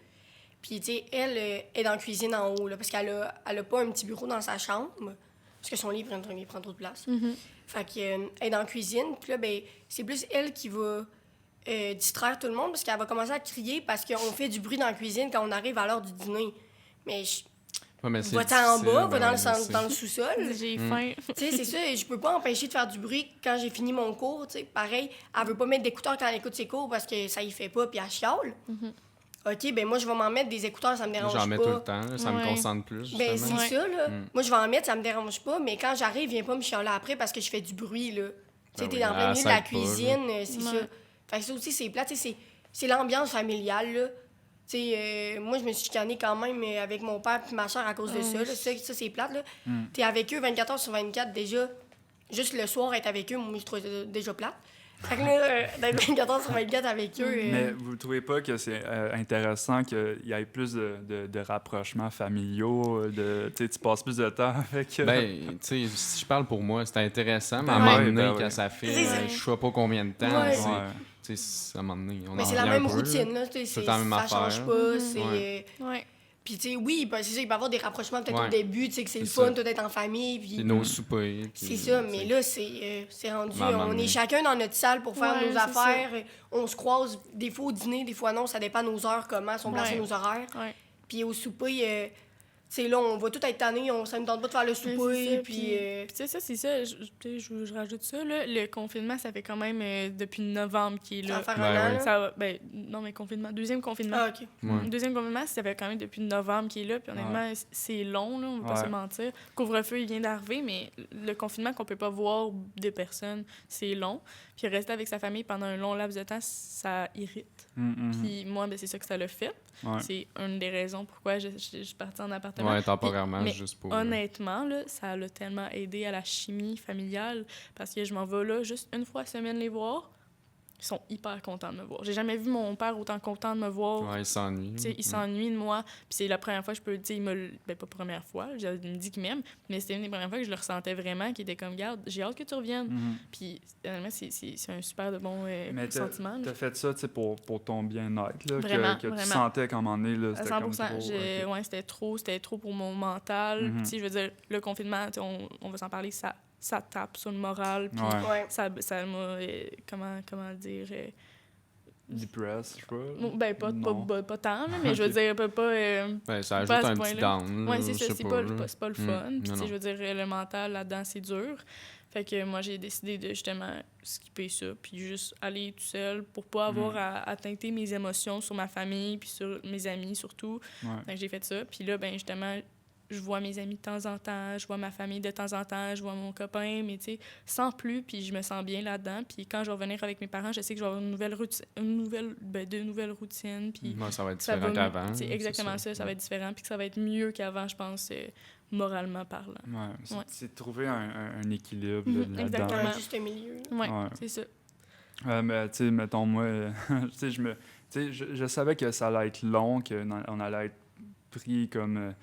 Puis, tu sais, elle est dans la cuisine en haut, là, parce qu'elle a pas un petit bureau dans sa chambre, parce que son lit il prend trop de place. Fait qu'elle est dans la cuisine, puis là, ben, c'est plus elle qui va distraire tout le monde, parce qu'elle va commencer à crier parce qu'on fait du bruit dans la cuisine quand on arrive à l'heure du dîner. Mais Ouais, mais c'est va-t'en en difficile, bas, va ben dans ouais, le, je sais. dans le sous-sol. J'ai Mm. faim. Tu sais, c'est ça, je peux pas empêcher de faire du bruit quand j'ai fini mon cours, tu sais. Pareil, elle veut pas mettre d'écouteurs quand elle écoute ses cours parce que ça y fait pas, puis elle chiale. OK, ben moi, je vais m'en mettre des écouteurs, ça me dérange J'en pas. mets tout le temps, là, ça me Ouais. concentre plus. Ben, Justement. c'est ça, là. Mm. Moi, je vais en mettre, ça me dérange pas, mais quand j'arrive, viens pas me chialer après parce que je fais du bruit, là. Tu sais, Ben t'es oui, dans plein ah, milieu de ça la aide pas, cuisine, c'est Ouais. ça. Fait que ça aussi, c'est plate, tu sais, c'est l'ambiance familiale, là. Tu sais, moi, je me suis chicanée quand même avec mon père et ma soeur à cause de ça, là. Ça, c'est plate, là. Mm. T'es avec eux 24 heures sur 24, déjà. Juste le soir, être avec eux, moi, je trouve ça déjà plate. Fait que là, d'être 24 heures sur 24 avec eux... Mais vous ne trouvez pas que c'est intéressant qu'il y ait plus de rapprochements familiaux, tu sais, tu passes plus de temps avec... Ben, tu sais, si je parle pour moi, c'est intéressant, mais à un Ouais, moment ben donné, oui. quand ça fait, C'est ça. je sais pas combien de temps, Ouais. c'est- Ouais. tu sais, à un moment donné, on Mais en c'est la revient même un peu, routine, là. là. Tu sais, C'est la même ça change affaire. pas. C'est... Ouais. Ouais. Puis, tu sais, oui, c'est ça, il peut y avoir des rapprochements peut-être Ouais. au début, tu sais, que c'est le C'est fun, ça. tout être en famille. Puis, Puis nos soupers. c'est puis, ça, tu mais sais. là, c'est rendu. Maman, On est mais- chacun dans notre salle pour faire Ouais, nos c'est affaires. On se croise des fois au dîner, des fois non, ça dépend de nos heures, comment sont placés Ouais. nos horaires. Ouais. Puis au souper, tu sais, là, on va tout être tannés, ça me tente pas de faire le C'est souper. ça, Puis. Tu sais, ça, c'est ça. Je rajoute ça, là. Le confinement, ça fait quand même depuis novembre qu'il est Ça va là. faire Ben un an, oui. là. Ça va, ben, non, mais confinement. Deuxième confinement. Ah, OK. Ouais. Deuxième confinement, ça fait quand même depuis novembre qu'il est là. Puis honnêtement, c'est long, là, on va pas Ouais. se mentir. Le couvre-feu, il vient d'arriver, mais le confinement qu'on peut pas voir des personnes, c'est long. Puis rester avec sa famille pendant un long laps de temps, ça irrite. Puis moi, ben, c'est ça que ça l'a fait. Ouais. C'est une des raisons pourquoi je suis partie en appartement. Ouais, temporairement, mais juste pour. Honnêtement, là, ça l'a tellement aidé à la chimie familiale parce que je m'en vais là juste une fois semaine les voir. Ils sont hyper contents de me voir. J'ai jamais vu mon père autant content de me voir. Ouais, il s'ennuie. Tu sais, il s'ennuie de moi. Puis c'est la première fois que je peux le dire. Ben, pas première fois, il me dit qu'il m'aime, mais c'était une des premières fois que je le ressentais vraiment, qu'il était comme, garde, j'ai hâte que tu reviennes. Puis, honnêtement, c'est un super de bon Mais sentiment. là. t'as fait ça, tu sais, pour ton bien-être, là, Vraiment, que tu vraiment. sentais qu'à un moment donné, là, À c'était 100 comme trop... ok. ouais, c'était trop pour mon mental. Mhm. Tu sais, je veux dire, le confinement, tu sais, on va s'en parler, ça tape sur le moral. Puis Ouais. Ouais. ça m'a, comment dire... Depressed, je sais pas. ben, pas tant, là, mais je veux Ok. dire, pas... Ben, ça Pas à ajoute ce un petit point-là. down. Ouais, là, c'est je ça, sais c'est pas, là. c'est pas le fun. Puis, tu non, sais, non. je veux dire, le mental là-dedans, c'est dur. Fait que moi, j'ai décidé de justement skipper ça, puis juste aller tout seul pour pas avoir à teinter mes émotions sur ma famille, puis sur mes amis surtout. Ouais. Fait que j'ai fait ça. Puis là, ben justement, je vois mes amis de temps en temps, je vois ma famille de temps en temps, je vois mon copain, mais tu sais, sans plus, puis je me sens bien là-dedans. Puis quand je vais revenir avec mes parents, je sais que je vais avoir de nouvelles routines, puis Ouais, ça va être ça différent va, qu'avant. c'est là, exactement ça va être différent, puis que ça va être mieux qu'avant, je pense, moralement parlant. Ouais, Ouais. c'est de trouver un équilibre Mhm, là-dedans. exactement. Un juste milieu. Ouais, Ouais. c'est ça. Mais tu sais, mettons, moi, tu sais, je savais que ça allait être long, qu'on allait être pris comme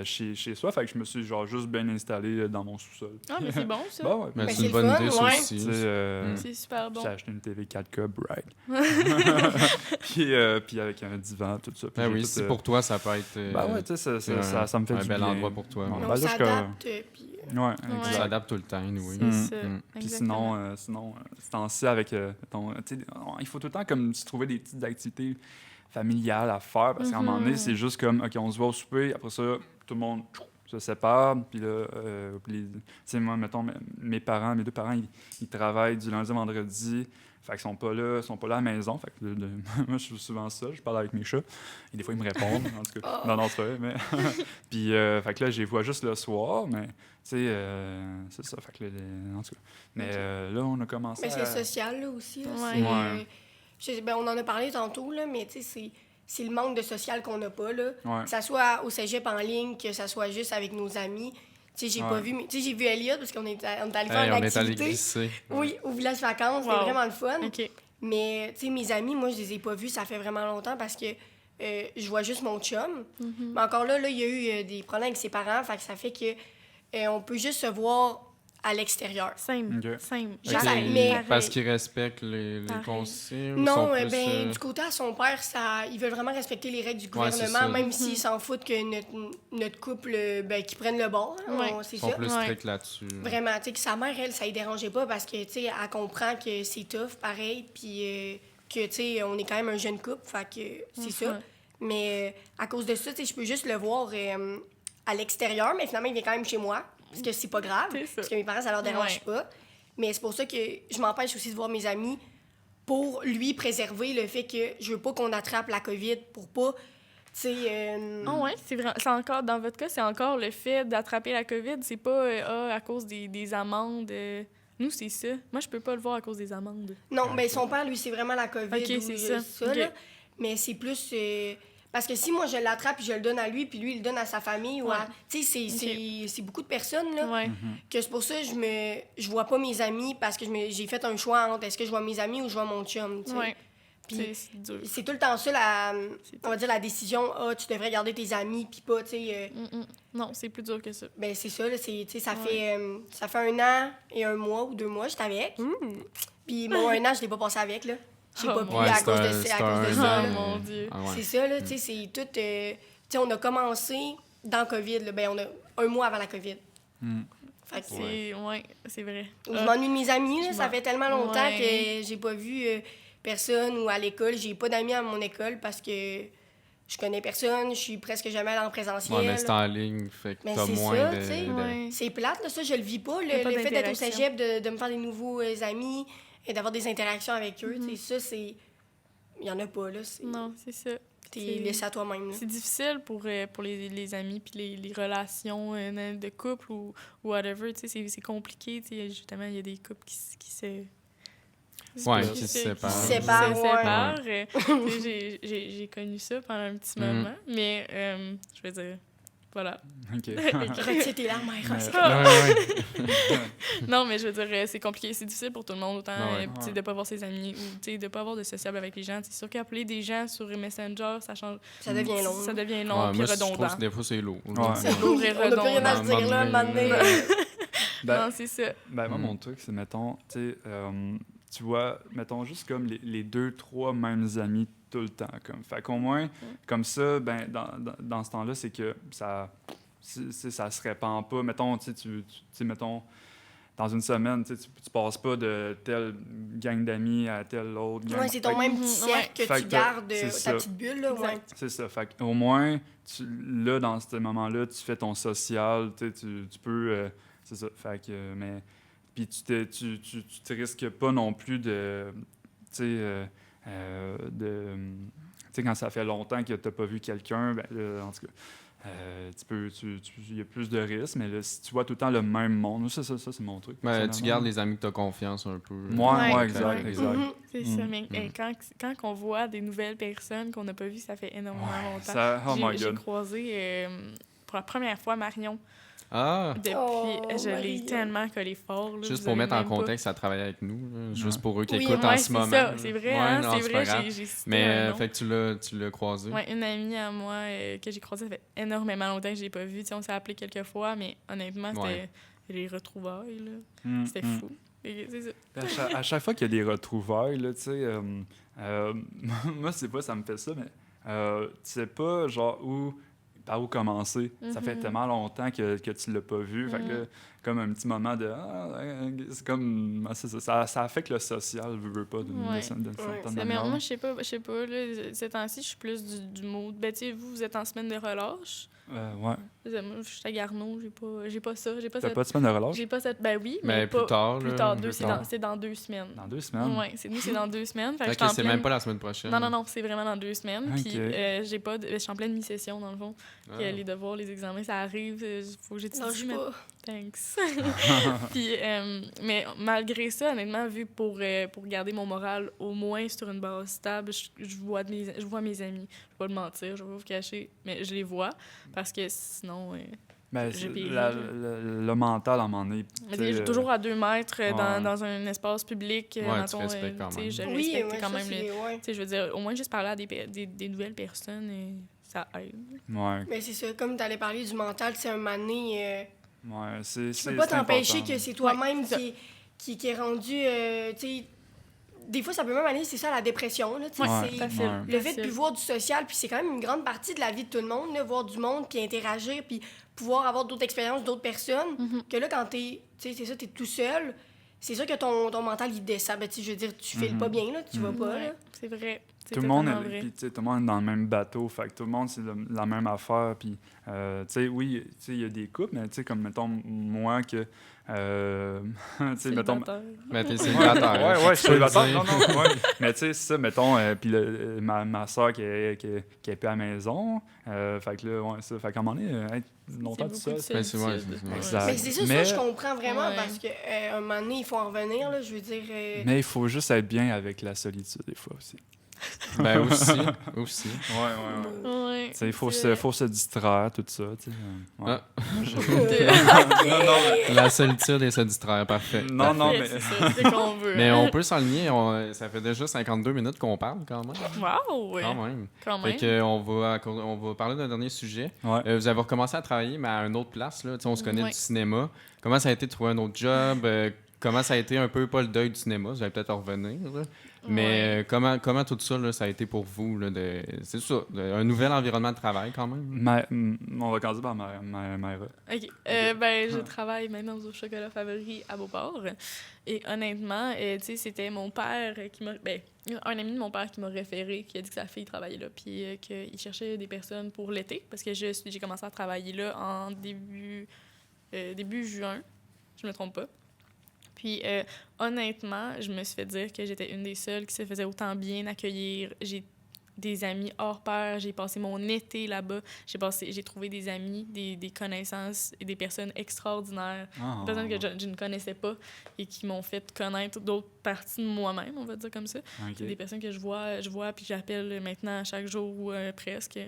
chez soi, fait que je me suis genre juste bien installé dans mon sous-sol. Ah, mais c'est bon, ça. Bah ouais, Mais Ben, c'est c'est une le bonne fun, idée, ça ouais. aussi. tu sais, C'est super bon. j'ai acheté une TV 4K Bright. Puis avec un divan, tout ça. Puis Ben j'ai oui, tout, si pour toi, ça peut être. Ben ouais, tu sais, ça me fait un du bel bien. endroit pour toi. Ouais. Ouais. Mais Ben on là, s'adapte, puis... Ouais, Ouais. On exact. s'adapte tout le temps, oui. C'est ça, Puis exactement. sinon, ce temps-ci, avec tu sais, il faut tout le temps comme se trouver des petites activités familiales à faire, parce qu'à un moment donné, c'est juste comme, OK, on se voit au souper, après ça, tout le monde se sépare, puis là, tu sais, moi, mettons, mes deux parents, ils travaillent du lundi au vendredi, fait qu'ils sont pas là à la maison, fait que moi, je suis souvent ça, je parle avec mes chats, et des fois, ils me répondent, en tout cas, non, c'est vrai, mais... puis, fait que là, je les vois juste le soir, mais, tu sais, c'est ça, fait que là, en tout cas. Mais là, on a commencé Mais à... c'est social, là, aussi. Là. Ouais. C'est, Ouais. ben, on en a parlé tantôt, là, mais tu sais, c'est le manque de social qu'on n'a pas, là. Ouais. Que ça soit au cégep en ligne, que ça soit juste avec nos amis. Tu sais, j'ai Ouais. pas vu... Tu sais, j'ai vu Elliot, parce qu'on est allé faire Hey, une on est allé activité. glisser. Oui, au village vacances, Wow. c'était vraiment le fun. OK. Mais, tu sais, mes amis, moi, je les ai pas vus, ça fait vraiment longtemps, parce que je vois juste mon chum. Mais encore là, il y a eu des problèmes avec ses parents, fait que ça fait que on peut juste se voir à l'extérieur. Simple. OK. Simple. J'essaie, Pareil. mais- Pareil. Parce qu'ils respectent les Pareil. consignes. ou Non, sont plus, du côté à son père, ils veulent vraiment respecter les règles du Ouais, c'est gouvernement, ça. même s'ils s'en foutent que notre couple, qu'ils prennent le bord. Hein, Ouais. c'est Ils sont ça. plus Ouais. stricts là-dessus. Vraiment, tu sais, que sa mère, elle, ça ne dérangeait pas parce que, tu sais, elle comprend que c'est tough, pareil, puis que, tu sais, on est quand même un jeune couple, fait que c'est ça. Ouais. Mais à cause de ça, tu sais, je peux juste le voir à l'extérieur, mais finalement, il vient quand même chez moi, parce que c'est pas grave, C'est ça. parce que mes parents, ça leur dérange pas. Mais c'est pour ça que je m'empêche aussi de voir mes amis pour lui préserver le fait que je veux pas qu'on attrape la COVID, pour pas, tu sais... Ah ouais, c'est encore, dans votre cas, c'est encore le fait d'attraper la COVID, c'est pas à cause des amendes. Nous, c'est ça. Moi, je peux pas le voir à cause des amendes. Non, mais son père, lui, c'est vraiment la COVID. Ok, ou, c'est ça. Ok. là. Mais c'est plus... parce que si moi, je l'attrape et je le donne à lui, puis lui, il le donne à sa famille, ou à... Ouais. Tu sais, c'est beaucoup de personnes, là. Ouais. Que c'est pour ça que je vois pas mes amis, parce que j'ai fait un choix entre est-ce que je vois mes amis ou je vois mon chum, tu sais. Ouais. Puis C'est dur. c'est tout le temps ça, on va dire, la décision, tu devrais garder tes amis, puis pas, tu sais... Non, c'est plus dur que ça. Ben, c'est ça, là, tu sais, ça Ouais. fait 1 an et 1 mois ou 2 mois, j'étais avec. Puis mon 1 an, je l'ai pas passé avec, là. J'ai Oh pas mon pu Ouais, à c'est cause de un ça, à cause de an, ça, Oh là. mon Dieu. Ah ouais. C'est ça, là, tu sais, c'est tout... sais, on a commencé dans COVID, là, ben on a un mois avant la COVID. Fait que c'est vrai. je m'ennuie de mes amis, là, je ça m'en- fait tellement longtemps Ouais. que j'ai pas vu personne ou à l'école. J'ai pas d'amis à mon école parce que je connais personne, je suis presque jamais allée en présentiel. Ouais, mais c'est en ligne, fait que Mais t'as c'est moins ça, de... tu sais. Ouais. C'est plate, là, ça, je le vis pas. Y a pas Le fait d'être au d'interaction. cégep, de me faire des nouveaux amis et d'avoir des interactions avec eux, tu sais, ça, c'est... Il y en a pas, là. Non, c'est ça. T'es c'est- laissé à toi-même, là. C'est difficile pour les amis puis les relations de couple ou whatever. Tu sais, c'est compliqué. Tu sais, justement, il y a des couples qui se... Ouais, qui qui se se séparent. Qui se séparent, se ouais. séparent. Tu sais, j'ai connu ça pendant un petit Mhm. moment. Mais, je veux dire, voilà. OK. Retiens tes larmes, Ira, Mais- c'est Non, mais je veux dire, c'est compliqué. C'est difficile pour tout le monde, autant Ouais. tu sais, de pas voir ses amis ou tu sais, de pas avoir de sociable avec les gens. C'est sûr qu'appeler des gens sur Messenger, ça change. Ça devient long. Ça devient long Ouais, puis moi, je trouve redondant. que des fois, c'est lourd. Ouais. C'est lourd et on n'a plus rien à se redondant. dire, là, un moment donné. Ben, Non, c'est ça. Ben, moi, mon truc, c'est, mettons, tu vois, mettons, juste comme les 2-3 mêmes amis tout le temps. Comme. Fait qu'au moins, comme ça, ben, dans ce temps-là, c'est que ça se répand pas. Mettons, tu sais, mettons, dans une semaine, tu passes pas de telle gang d'amis à telle autre gang. Ouais, c'est ton Fait que- même petit cercle que Fait tu que gardes, c'est ta ça. petite bulle, là, ouais. C'est ça. Fait au moins, là, dans ce moment-là, tu fais ton social, tu peux... c'est ça. Fait que, mais... Puis tu te risques pas non plus de... Tu sais, quand ça fait longtemps que tu n'as pas vu quelqu'un, ben, là, en tout cas... il y a plus de risques, mais là, si tu vois tout le temps le même monde, ça c'est mon truc. Ben, tu personnellement. gardes les amis que t'as confiance un peu. Ouais, exact, Ouais. exact. Mhm. C'est ça, mais quand on voit des nouvelles personnes qu'on n'a pas vues, ça fait énormément longtemps. Ça, oh my J'ai God. croisé pour la première fois Marion. Ah! Depuis, Oh, je l'ai Marie. tellement collé fort. Là, Juste vous pour avez mettre en même pas- contexte, ça travaille avec nous. Là, juste pour eux qui Oui, écoutent Ouais, en ce c'est moment. ça, là. c'est vrai, Ouais, hein, non, c'est pas vrai, grave. j'ai cité Mais un nom. fait que tu l'as croisé. Ouais, une amie à moi que j'ai croisée, ça fait énormément longtemps que je l'ai pas vue. Tu sais, on s'est appelé quelques fois, mais honnêtement, c'était Ouais. les retrouvailles. Là. Mm, C'était mm. fou. Et c'est ça. À chaque fois qu'il y a des retrouvailles, là, tu sais, moi, c'est pas ça me fait ça, mais tu sais pas, genre, par où commencer. Ça fait Mhm. tellement longtemps que tu l'as pas vu. Fait que là, comme un petit moment de... c'est comme... Ça affecte le social, veux pas, d'une Ouais. certaine Ouais. Mais manière. moi, je sais pas là, ces temps-ci, je suis plus du mode. Ben, tu sais, vous êtes en semaine de relâche. Ouais. Moi, je suis à Garneau, j'ai pas ça. J'ai pas T'as cette. pas de semaine de relâche? J'ai pas cette. Ben oui, Mais pas. plus tard. Plus là, tard, plus c'est tard. dans 2 semaines. Dans 2 semaines? Ouais, nous, c'est dans 2 semaines. Fait que Fait je que suis en c'est pleine- même pas la semaine prochaine. Non, c'est vraiment dans 2 semaines. Ok. Puis j'ai pas je suis en pleine mi-session, dans le fond. Ah. Puis les devoirs, les examens, ça arrive. Faut que j'étudie. Non, je sais mais- pas. Thanks. Puis, mais malgré ça, honnêtement, vu pour garder mon moral au moins sur une base stable, je vois mes amis. Je vais pas le mentir, je vais pas vous cacher, mais je les vois parce que sinon... Ben, J'ai péri, le mental, à un moment donné... mais tu sais, je suis toujours à 2 mètres ouais. dans un espace public. Ouais, mettons, tu respectes quand tu sais, même. Je Oui, respecte ouais, quand ça, même. c'est... Ouais. Tu sais, je veux dire, au moins juste parler à des nouvelles personnes, ça aide. Ouais, Mais c'est ça, comme tu allais parler du mental, c'est un moment donné, ouais, tu peux pas t'empêcher important. que c'est toi-même Ouais, c'est ça. qui est rendu, tu sais... Des fois, ça peut même aller, c'est ça, la dépression, là, tu sais, Ouais, c'est... facile. ouais. Le fait de plus voir du social, puis c'est quand même une grande partie de la vie de tout le monde, là, voir du monde, puis interagir, puis pouvoir avoir d'autres expériences, d'autres personnes, que là, quand t'es, tu sais, c'est ça, t'es tout seul, c'est sûr que ton mental, il descend. Ben, tu sais, je veux dire, tu files pas bien, là, tu vas pas, Ouais, là. c'est vrai. C'est Tout le monde totalement est, vrai. puis, tu sais, tout le monde est dans le même bateau, fait que tout le monde c'est la même affaire, puis tu sais, oui, tu sais, il y a des couples, mais tu sais, comme mettons moi que, tu sais, mettons, Célibataire. Mais t'es célibataire. ouais, je suis peux le célibataire, dire. non, ouais. Mais tu sais, c'est ça, mettons, puis ma soeur qui est plus à la maison, fait que là, ouais, ça, fait qu'à un moment donné, être longtemps tout C'est beaucoup seul, de Ben, c'est- ouais, solitude. c'est- Exact. Mais c'est ça, Mais- ça, je comprends vraiment, Ouais. parce que un moment donné, il faut en revenir, là, je veux dire... mais il faut juste être bien avec la solitude, des fois aussi. Ben aussi. Ouais. Ouais, Tu sais, il faut c'est se distraire, tout ça, tu sais. Ouais. Ah. Non, non, La solitude et se distraire, parfait. non, non, Parfait, mais... c'est ça, c'est qu'on veut. Mais hein. on peut s'enligner, ça fait déjà 52 minutes qu'on parle quand même. Wow! Ouais. Quand même. Quand Fait même. que on va parler d'un dernier sujet. Ouais. Vous avez recommencé à travailler, mais à une autre place. Là. Tu sais, on se connaît Ouais. du cinéma. Comment ça a été de trouver un autre job? Comment ça a été un peu, pas le deuil du cinéma? Vous allez peut-être en revenir. Là. Mais comment tout ça, là, ça a été pour vous? Là, c'est ça, un nouvel environnement de travail quand même? On va commencer par Maëra. OK. Je travaille maintenant au Chocolat Favori à Beauport. Et honnêtement, tu sais, c'était mon père qui m'a... un ami de mon père qui m'a référé, qui a dit que sa fille travaillait là, puis qu'il cherchait des personnes pour l'été, parce que j'ai commencé à travailler là en début juin, je me trompe pas. Puis, honnêtement, je me suis fait dire que j'étais une des seules qui se faisait autant bien accueillir. J'ai des amis hors pair. J'ai passé mon été là-bas. J'ai trouvé des amis, des connaissances et des personnes extraordinaires. Des personnes que je ne connaissais pas et qui m'ont fait connaître d'autres parties de moi-même, on va dire comme ça. Okay. C'est des personnes que je vois puis que j'appelle maintenant chaque jour ou presque,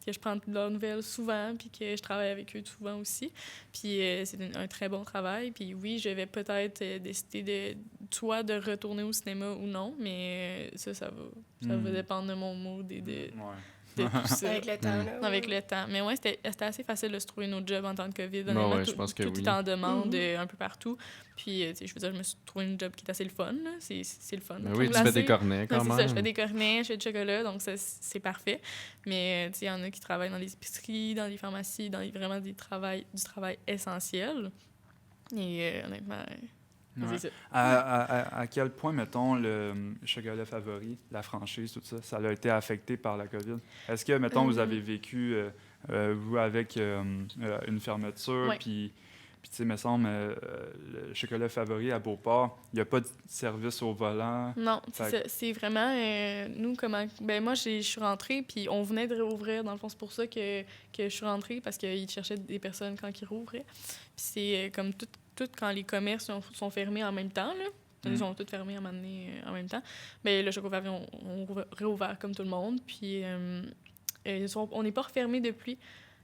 que je prends de leurs nouvelles souvent puis que je travaille avec eux souvent aussi. Puis c'est un très bon travail. Puis oui, je vais peut-être décider de retourner au cinéma ou non, mais ça va dépendre de mon mood et de tout ça. Avec le temps, là. Avec le temps. Mais ouais, c'était assez facile de se trouver un autre job en temps de COVID. Je pense que tout oui. est en demande un peu partout. Puis, tu sais, je veux dire, je me suis trouvé un job qui est assez le fun. Là. C'est le fun. Oui, tu fais des cornets quand même. C'est ça, je fais des cornets, je fais du chocolat, donc ça, c'est parfait. Mais, tu sais, il y en a qui travaillent dans les épiceries, dans les pharmacies, vraiment du travail essentiel. Et honnêtement... Ouais. C'est ça. À quel point, mettons, le Chocolat Favori, la franchise, tout ça, ça a été affecté par la COVID? Est-ce que, mettons, vous avez vécu, vous, avec une fermeture, puis tu sais, me semble, le Chocolat Favori à Beauport, il n'y a pas de service au volant? Non, c'est ça. C'est vraiment, nous, moi, je suis rentrée, puis on venait de réouvrir. Dans le fond, c'est pour ça que je suis rentrée, parce qu'ils cherchaient des personnes quand ils rouvraient. Puis c'est comme tout quand les commerces sont fermés en même temps, là. Ils sont tous fermés à un moment donné, en même temps. Mais le Chocolat Favori, on réouvert comme tout le monde. Puis on n'est pas refermé depuis.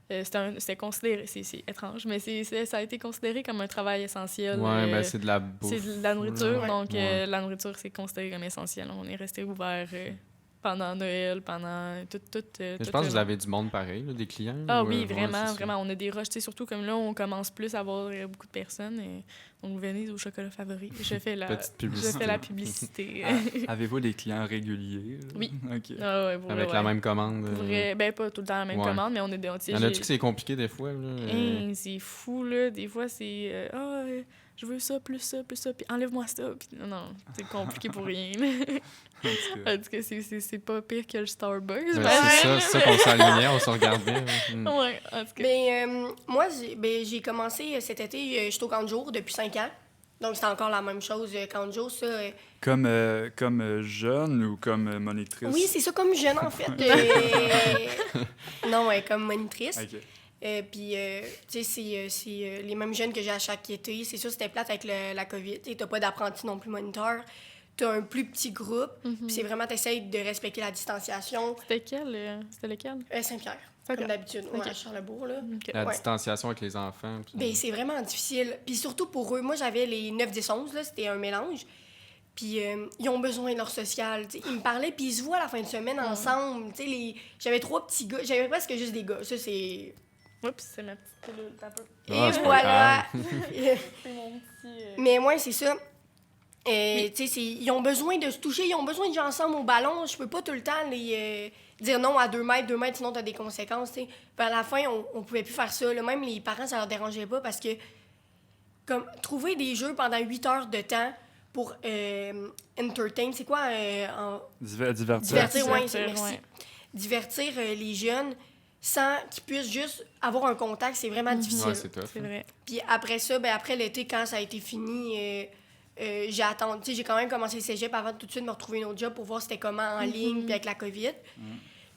C'était considéré, c'est étrange, mais ça a été considéré comme un travail essentiel. Oui, c'est de la bouffe. C'est de la nourriture, donc la nourriture, c'est considéré comme essentiel. On est resté ouvert pendant Noël, pendant tout je pense que vous avez du monde pareil, là, des clients. Ah oui, vraiment. On a des rushs. Surtout comme là, on commence plus à avoir beaucoup de personnes. Donc, venez au Chocolat Favori. Je fais la publicité. Avez-vous des clients réguliers? Oui. OK. Avec la même commande? Pas tout le temps la même commande, mais on est des... Y en a-tu que c'est compliqué des fois? C'est fou, là. Des fois, c'est... je veux ça, plus ça, puis enlève-moi ça. Puis, non, c'est compliqué pour rien. En tout cas, c'est pas pire que le Starbucks. C'est ça qu'on s'alignait, on se regardait. Ouais, en tout cas. Moi, j'ai commencé cet été, je suis au camp de jour depuis 5 ans. Donc, c'est encore la même chose, camp de jour, ça. Comme jeune ou comme monitrice? Oui, c'est ça, comme jeune, en fait. Non, comme monitrice. OK. Puis, tu sais, c'est les mêmes jeunes que j'ai à chaque été. C'est sûr, c'était plate avec la COVID. Tu n'as pas d'apprenti non plus moniteur. Tu as un plus petit groupe. Puis c'est vraiment, tu essaies de respecter la distanciation. C'était lequel? Saint-Pierre, comme d'habitude. Ouais, à Charlebourg, là. Okay. La distanciation avec les enfants. Bien, c'est vraiment difficile. Puis surtout pour eux. Moi, j'avais les 9, 10, 11, là. C'était un mélange. Puis ils ont besoin de leur social. T'sais. Ils me parlaient, puis ils se voient à la fin de semaine ensemble. Tu sais, j'avais 3 petits gars. J'avais presque juste des gars. Ça, c'est... Oups, c'est ma petite pilule, t'as peu. Et voilà! C'est mon petit... Mais moi, c'est ça. Tu sais, ils ont besoin de se toucher, ils ont besoin de jouer ensemble au ballon. Je peux pas tout le temps les dire non à 2 mètres, sinon t'as des conséquences, tu sais. Puis à la fin, on pouvait plus faire ça. Là. Même les parents, ça leur dérangeait pas parce que, comme, trouver des jeux pendant 8 heures de temps pour entertain, c'est quoi? Divertir, oui, merci. Ouais. Divertir les jeunes sans qu'ils puissent juste avoir un contact, c'est vraiment difficile. Ouais, c'est tough. C'est vrai. Puis après ça, après l'été, quand ça a été fini... j'ai attendu, tu sais, j'ai quand même commencé le cégep avant de tout de suite me retrouver un autre job pour voir c'était comment en ligne puis avec la COVID.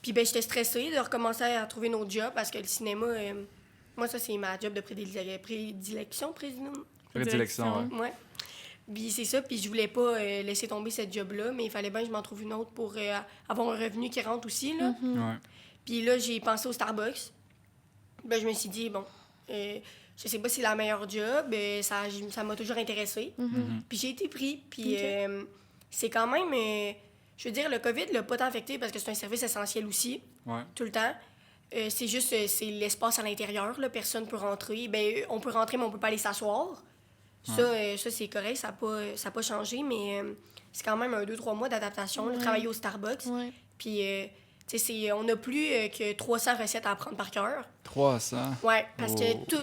Puis j'étais stressée de recommencer à trouver un autre job parce que le cinéma, moi ça c'est ma job de prédilection. Ouais. Puis c'est ça, puis je voulais pas laisser tomber cette job-là, mais il fallait bien que je m'en trouve une autre pour avoir un revenu qui rentre aussi, là. Ouais. Puis là, j'ai pensé au Starbucks. Je me suis dit, bon... je sais pas si c'est la meilleure job, ça m'a toujours intéressée. Puis j'ai été pris, puis c'est quand même... je veux dire, le COVID l'a pas tant affecté parce que c'est un service essentiel aussi, tout le temps. C'est juste, c'est l'espace à l'intérieur, là, personne peut rentrer. On peut rentrer, mais on peut pas aller s'asseoir. Ça, c'est correct, ça a pas changé, mais c'est quand même un 2-3 mois d'adaptation, là, Ouais. travailler au Starbucks. Ouais. Puis, tu sais, on n'a plus que 300 recettes à apprendre par cœur. 300. Ouais, parce Oh. que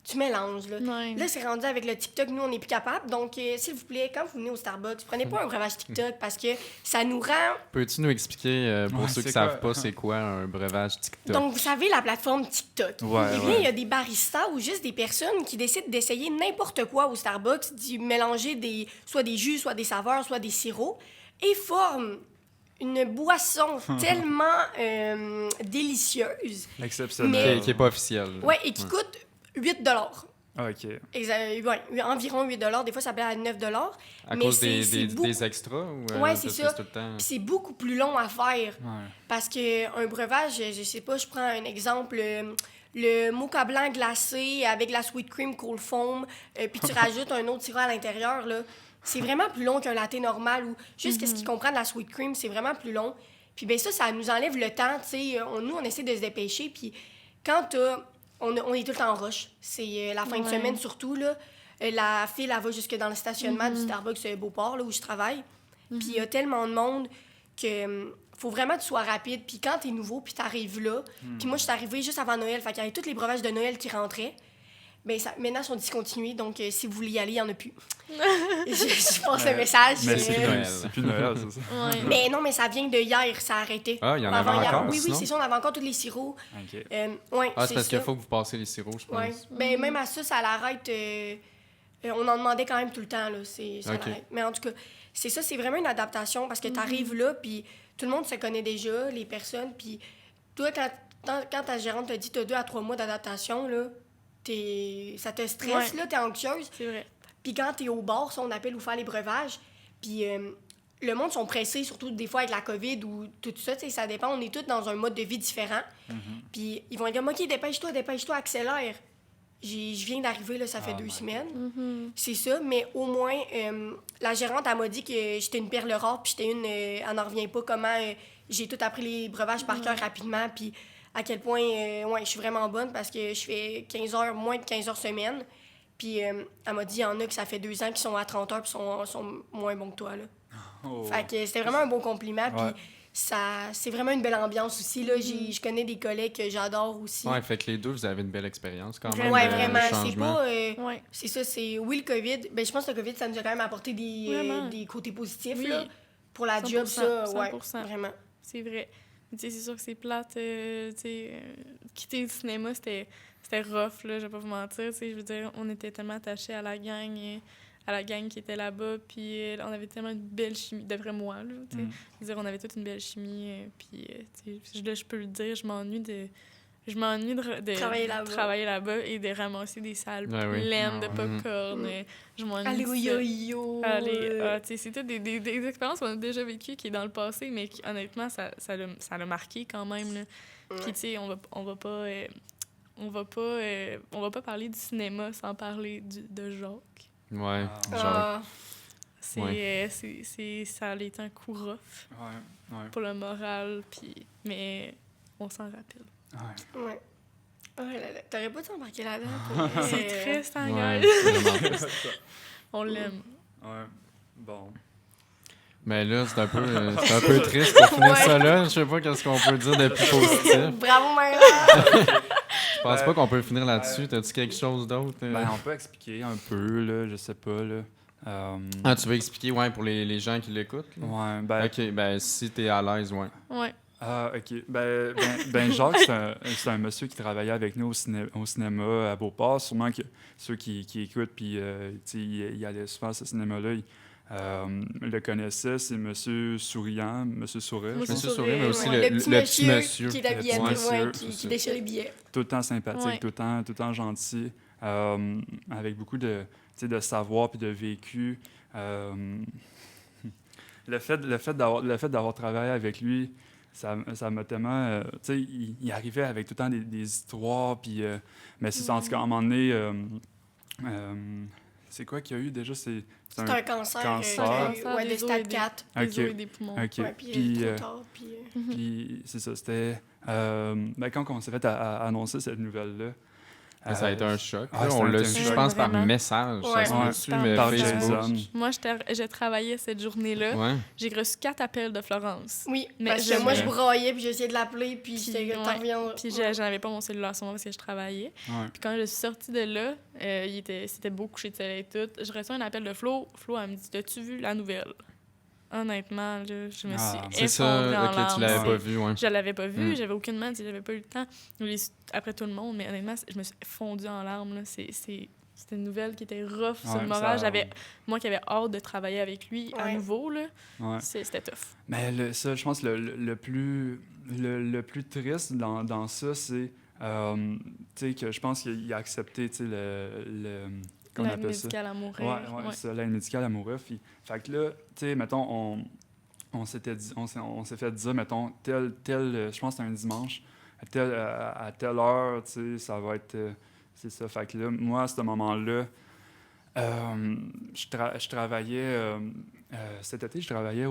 tu mélanges, là. Ouais. Là, c'est rendu avec le TikTok, nous, on n'est plus capable. Donc, s'il vous plaît, quand vous venez au Starbucks, prenez pas un breuvage TikTok parce que ça nous rend... Peux-tu nous expliquer, pour Ouais, ceux qui c'est savent quoi? pas, c'est quoi un breuvage TikTok? Donc, vous savez, la plateforme TikTok. Ouais, Eh bien, ouais. il y a des baristas ou juste des personnes qui décident d'essayer n'importe quoi au Starbucks, d'y mélanger soit des jus, soit des saveurs, soit des sirops, et forment une boisson tellement délicieuse. Exceptionnel. Qui est pas officiel. Ouais, et qui coûte 8 Ah, OK. environ 8 Des fois, ça peut être à 9 À mais cause c'est beaucoup- des extras? Ou, Ouais, c'est parce ça. que tout le temps... Puis c'est beaucoup plus long à faire. Ouais. Parce qu'un breuvage, je sais pas, je prends un exemple, le mocha blanc glacé avec la sweet cream cold foam, puis tu rajoutes un autre sirop à l'intérieur, là. C'est vraiment plus long qu'un latte normal ou juste qu'est-ce qu'ils comprennent de la sweet cream, c'est vraiment plus long. Puis ben ça nous enlève le temps, tu sais. Nous, on essaie de se dépêcher, puis quand on est tout le temps en rush. C'est la fin de Ouais. semaine surtout, là. La file, elle va jusque dans le stationnement du Starbucks Beauport, là, où je travaille. Puis il y a tellement de monde que faut vraiment que tu sois rapide. Puis quand t'es nouveau, puis t'arrives là, puis moi, je suis arrivée juste avant Noël, fait qu'il y avait tous les breuvages de Noël qui rentraient. Ben maintenant, ils sont discontinués, donc si vous voulez y aller, il n'y en a plus. je passe le message. Mais c'est plus, Noël. c'est plus Noël, c'est ça? Ouais. Mais non, mais ça vient de hier, ça a arrêté. Ah, il y en avait Avant-hier. encore, Oui, sinon? c'est ça, on avait encore tous les sirops. OK. Ouais, Ah, c'est c'est parce qu'il ça. faut que vous passiez les sirops, je pense. Ouais. Ben, même à ça l'arrête. On en demandait quand même tout le temps, là. Ça Ok. l'arrête. Mais en tout cas, c'est ça, c'est vraiment une adaptation parce que tu arrives là, puis tout le monde se connaît déjà, les personnes, puis toi, quand ta gérante te dit que tu as 2 à 3 mois d'adaptation, là, ça te stresse, Ouais. là, t'es anxieuse. C'est vrai. Puis quand t'es au bar, ça, on appelle ou faire les breuvages, puis le monde sont pressés, surtout des fois avec la COVID ou tout ça, tu sais, ça dépend. On est tous dans un mode de vie différent. Puis ils vont dire, OK, dépêche-toi, accélère. Je viens d'arriver, là, ça fait 2 semaines. C'est ça, mais au moins, la gérante, elle m'a dit que j'étais une perle rare, puis j'étais elle n'en revient pas comment j'ai tout appris les breuvages par cœur rapidement, puis à quel point, je suis vraiment bonne parce que je fais 15 heures, moins de 15 heures semaine. Puis elle m'a dit, il y en a que ça fait 2 ans qui sont à 30 heures, puis sont moins bons que toi, là. Oh. Fait que c'était vraiment un bon compliment, Ouais. puis c'est vraiment une belle ambiance aussi, là. Je connais des collègues que j'adore aussi. Ouais, fait que les deux, vous avez une belle expérience quand même. Ouais, le vraiment. C'est changement. pas. Ouais. C'est ça, c'est. Oui, le COVID. Ben, je pense que le COVID, ça nous a quand même apporté Vraiment. des côtés positifs, Oui. là. Pour la job, 100%, ça, ouais. 100%. Vraiment. C'est vrai. Tu sais, c'est sûr que c'est plate. Quitter le cinéma, c'était rough, là, je vais pas vous mentir. Tu sais, je veux dire, on était tellement attachés à la gang qui était là-bas, puis on avait tellement une belle chimie, d'après moi, là, tu sais. Je veux dire, on avait toute une belle chimie, puis, tu sais, là, je peux le dire, je m'ennuie de travailler là-bas et de ramasser des salles Ouais, oui. pleines de Ah, popcorn. Je m'ennuie Aller de au ça. yo-yo. Tu sais, c'est toutes des expériences qu'on a déjà vécues qui est dans le passé, mais qui, honnêtement, ça l'a marqué quand même, là. Puis, tu sais, on va pas parler du cinéma sans parler de Jacques. Ouais, Ah. genre. Ah, Ça a été un coup rough Ouais. pour le moral, puis mais on s'en rappelle. Ouais. ouais. Oh là là. T'aurais pas dû embarquer là-dedans. pour vrai. C'est triste, hein, Ouais, guys? c'est vraiment triste. On l'aime. Ouais. Bon. Mais là, c'est un peu triste pour finir Ouais. ça là. Je sais pas qu'est-ce qu'on peut dire de plus positif. Bravo, Myra! Je pense pas qu'on peut finir là-dessus. T'as-tu quelque chose d'autre? Ben, on peut expliquer un peu, là, je sais pas, là. Ah, tu veux expliquer, ouais, pour les gens qui l'écoutent? là? Ouais, ben... Ok, ben si t'es à l'aise, ouais. Ouais. Ah, OK. Ben Jacques, c'est un monsieur qui travaillait avec nous au cinéma à Beauport. Sûrement que ceux qui écoutent, puis il allait souvent à ce cinéma-là, le connaissaient. C'est Monsieur Souriant, Monsieur Sourire. Monsieur Monsieur Sourire, mais aussi Ouais. le petit monsieur. qui est habillé, Le petit monsieur, qui c'est ça. déchire les billets. Tout le temps sympathique, Ouais. tout le temps gentil, avec beaucoup de savoir puis de vécu. Le fait d'avoir travaillé avec lui, ça m'a tellement... il arrivait avec tout le temps des histoires, puis... mais c'est en tout cas, à un moment donné... c'est quoi qu'il y a eu déjà? C'est C'est un cancer. cancer. Ouais, de des os et stade des- 4. Des Ok. os et des poumons. OK. Ouais, puis Puis, trop tard, puis... puis c'est ça, c'était... ben, quand on s'est fait annoncer cette nouvelle-là, Ça a été un choc. Ah, là. ça On a l'a été un su, je choc. pense, par Vraiment. message. Ouais. Ça s'est Ouais. reçu, Par mais Par Facebook. Jason. Moi, je travaillais cette journée-là. Ouais. J'ai reçu 4 appels de Florence. Oui, Mais parce que je- moi, je broyais, puis j'essayais de l'appeler, puis Puis, j'étais ouais. t'en reviens. Puis j'en avais pas mon cellulaire sur moi parce que je travaillais. Ouais. Puis quand je suis sortie de là, c'était beau coucher de soleil et tout. Je reçois un appel de Flo. Flo, elle me dit, as-tu vu la nouvelle? Honnêtement, là, je me Ah. suis C'est effondrée ça, en ok, larmes. tu l'avais C'est- pas vu, ouais. Je l'avais pas vu, Mm. j'avais aucunement dit, j'avais pas eu le temps. Je l'ai su après tout le monde, mais honnêtement, je me suis fondue en larmes. Là. C'était une nouvelle qui était rough sur le Ouais, moral. ça- Moi qui avais hâte de travailler avec lui à Ouais. nouveau, là, Ouais. c'était tough. Mais ça, je pense que le plus triste dans ça, c'est tu sais, que je pense qu'il a accepté tu sais, qu'on L'aide appelle ça? médicale à mourir. Ouais, ça, l'aide médicale à mourir. Fait que là, tu sais, mettons, on s'est fait dire, mettons, je pense que c'est un dimanche, à telle heure, tu sais, ça va être... c'est ça. Fait que là, moi, à ce moment-là, je travaillais... cet été, je travaillais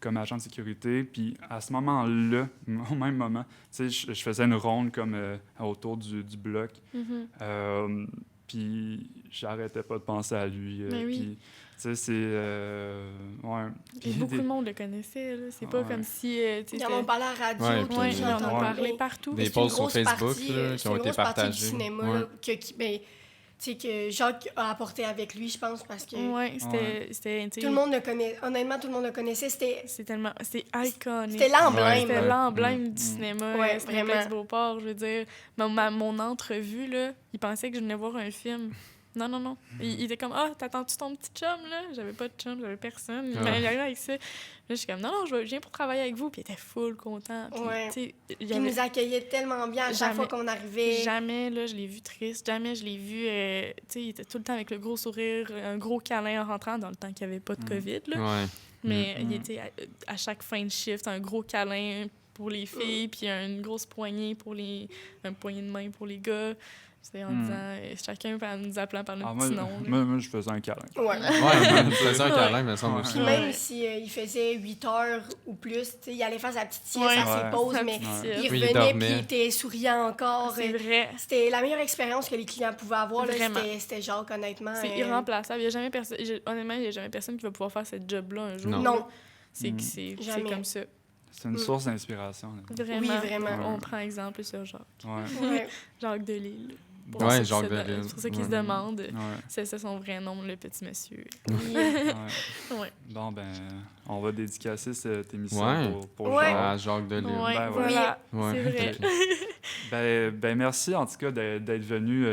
comme agent de sécurité, puis à ce moment-là, au même moment, tu sais, je faisais une ronde comme autour du bloc, Mhm. puis j'arrêtais pas de penser à lui. Mais oui. Puis, tu sais, c'est... ouais. Puis Puis beaucoup de monde le connaissait. Là. C'est pas Ouais. comme si... tu sais, Ils en ont parlé à la radio, Ouais, tout puis- Ouais, le ils monde en ont entend parlé parler. partout. Des C'est une posts sur grosse Facebook partie, là, qui c'est ont une été grosse partie du partagés. cinéma Ouais. là, tu sais, que Jacques a apporté avec lui, je pense, parce que Ouais, Ouais. c'était... tu sais, tout le monde le connaît. Honnêtement, tout le monde le connaissait. C'était C'est iconique. C'était l'emblème. C'était Ouais. l'emblème Mm. du cinéma. Ouais, Cinéplex vraiment. Beauport, je veux dire. Mon entrevue, là, il pensait que je venais voir un film. Non, non, non. Il était comme, ah, t'attends-tu ton petit chum, là? J'avais pas de chum, j'avais personne. Il Ouais. arrivé avec ça. Là, je suis comme, non, non, je viens pour travailler avec vous. Puis il était full content. Puis, Ouais. tu sais, Il j'avais- nous accueillait tellement bien à chaque Jamais. fois qu'on arrivait. Jamais, là, je l'ai vu triste. Jamais, je l'ai vu, tu sais, il était tout le temps avec le gros sourire, un gros câlin en rentrant dans le temps qu'il n'y avait pas de COVID, là. Ouais. Mais Mm. il était à chaque fin de shift, un gros câlin pour les filles, puis une grosse poignée un poignée de main pour les gars. C'était en Mm. disant, chacun nous appelant par notre Ah, petit nom. là. moi, je faisais un câlin. Ouais. Ouais, je faisais un câlin, me semble Ouais. aussi. Puis Ouais. même si il faisait 8 heures ou plus, tu sais, il allait faire sa petite sieste Ouais. à ses Ouais. pauses, Sa mais petite Ouais. sieste. il Oui, il revenait dormait. puis il était souriant encore. C'est vrai. C'était la meilleure expérience que les clients pouvaient avoir. là. Vraiment. C'était Jacques, honnêtement. C'est irremplaçable. Il y a jamais personne, honnêtement, il n'y a jamais personne qui va pouvoir faire cette job-là un jour. Non. Non, C'est Mm. c'est Jamais. comme ça. C'est une Mm. source d'inspiration. Là. Vraiment. Oui, vraiment. On prend exemple sur Jacques. Ouais. ouais. Jacques Delisle. Pour Ouais, ceux qui Jacques se- Delisle. C'est pour ceux qui Ouais. se demandent. Ouais. C'est ça son vrai nom, le petit monsieur. Oui. Ouais. Ouais. Bon, ben, on va dédicacer cette émission Ouais. pour Ouais. Jacques. Ah, Jacques Delisle. Ouais, Ben, voilà. Ouais. C'est vrai. Ben, merci en tout cas d'être venu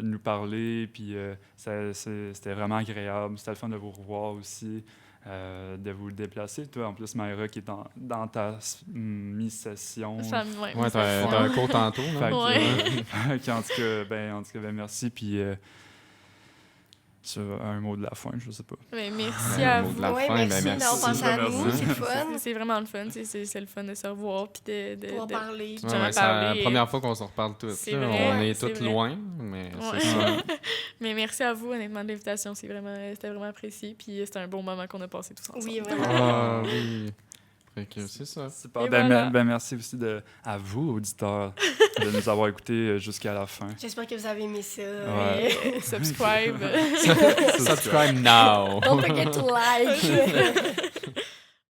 nous parler. Puis c'était vraiment agréable. C'était le fun de vous revoir aussi, de vous déplacer. Toi, en plus, Maïra, qui est dans ta mi-session. Ouais, Ouais, t'as un cours tantôt, Fait là. que, Ouais. fait qu'en tout cas, ben, merci. Puis sur un mot de la fin, je sais pas. Ben, merci Ouais, à mot de vous. la Ouais, fin, merci ben, d'avoir merci. pensé à Merci. nous. C'est le fun. C'est vraiment le fun. C'est le fun de se revoir puis de Pour parler. de Ouais, jamais ouais, c'est la parler. première fois qu'on se reparle tous. C'est là. vrai, On est c'est tous vrai. loin, mais Ouais. c'est ça. Mais merci à vous, honnêtement, de l'invitation. C'était vraiment apprécié. Puis c'était un bon moment qu'on a passé tous ensemble. Oui, vraiment. Ah oui. Fait que c'est ça. Super. Et Ben, voilà. ben, merci aussi à vous, auditeurs, de nous avoir écoutés jusqu'à la fin. J'espère que vous avez aimé ça. Ouais. Subscribe. Subscribe now. Don't forget to like.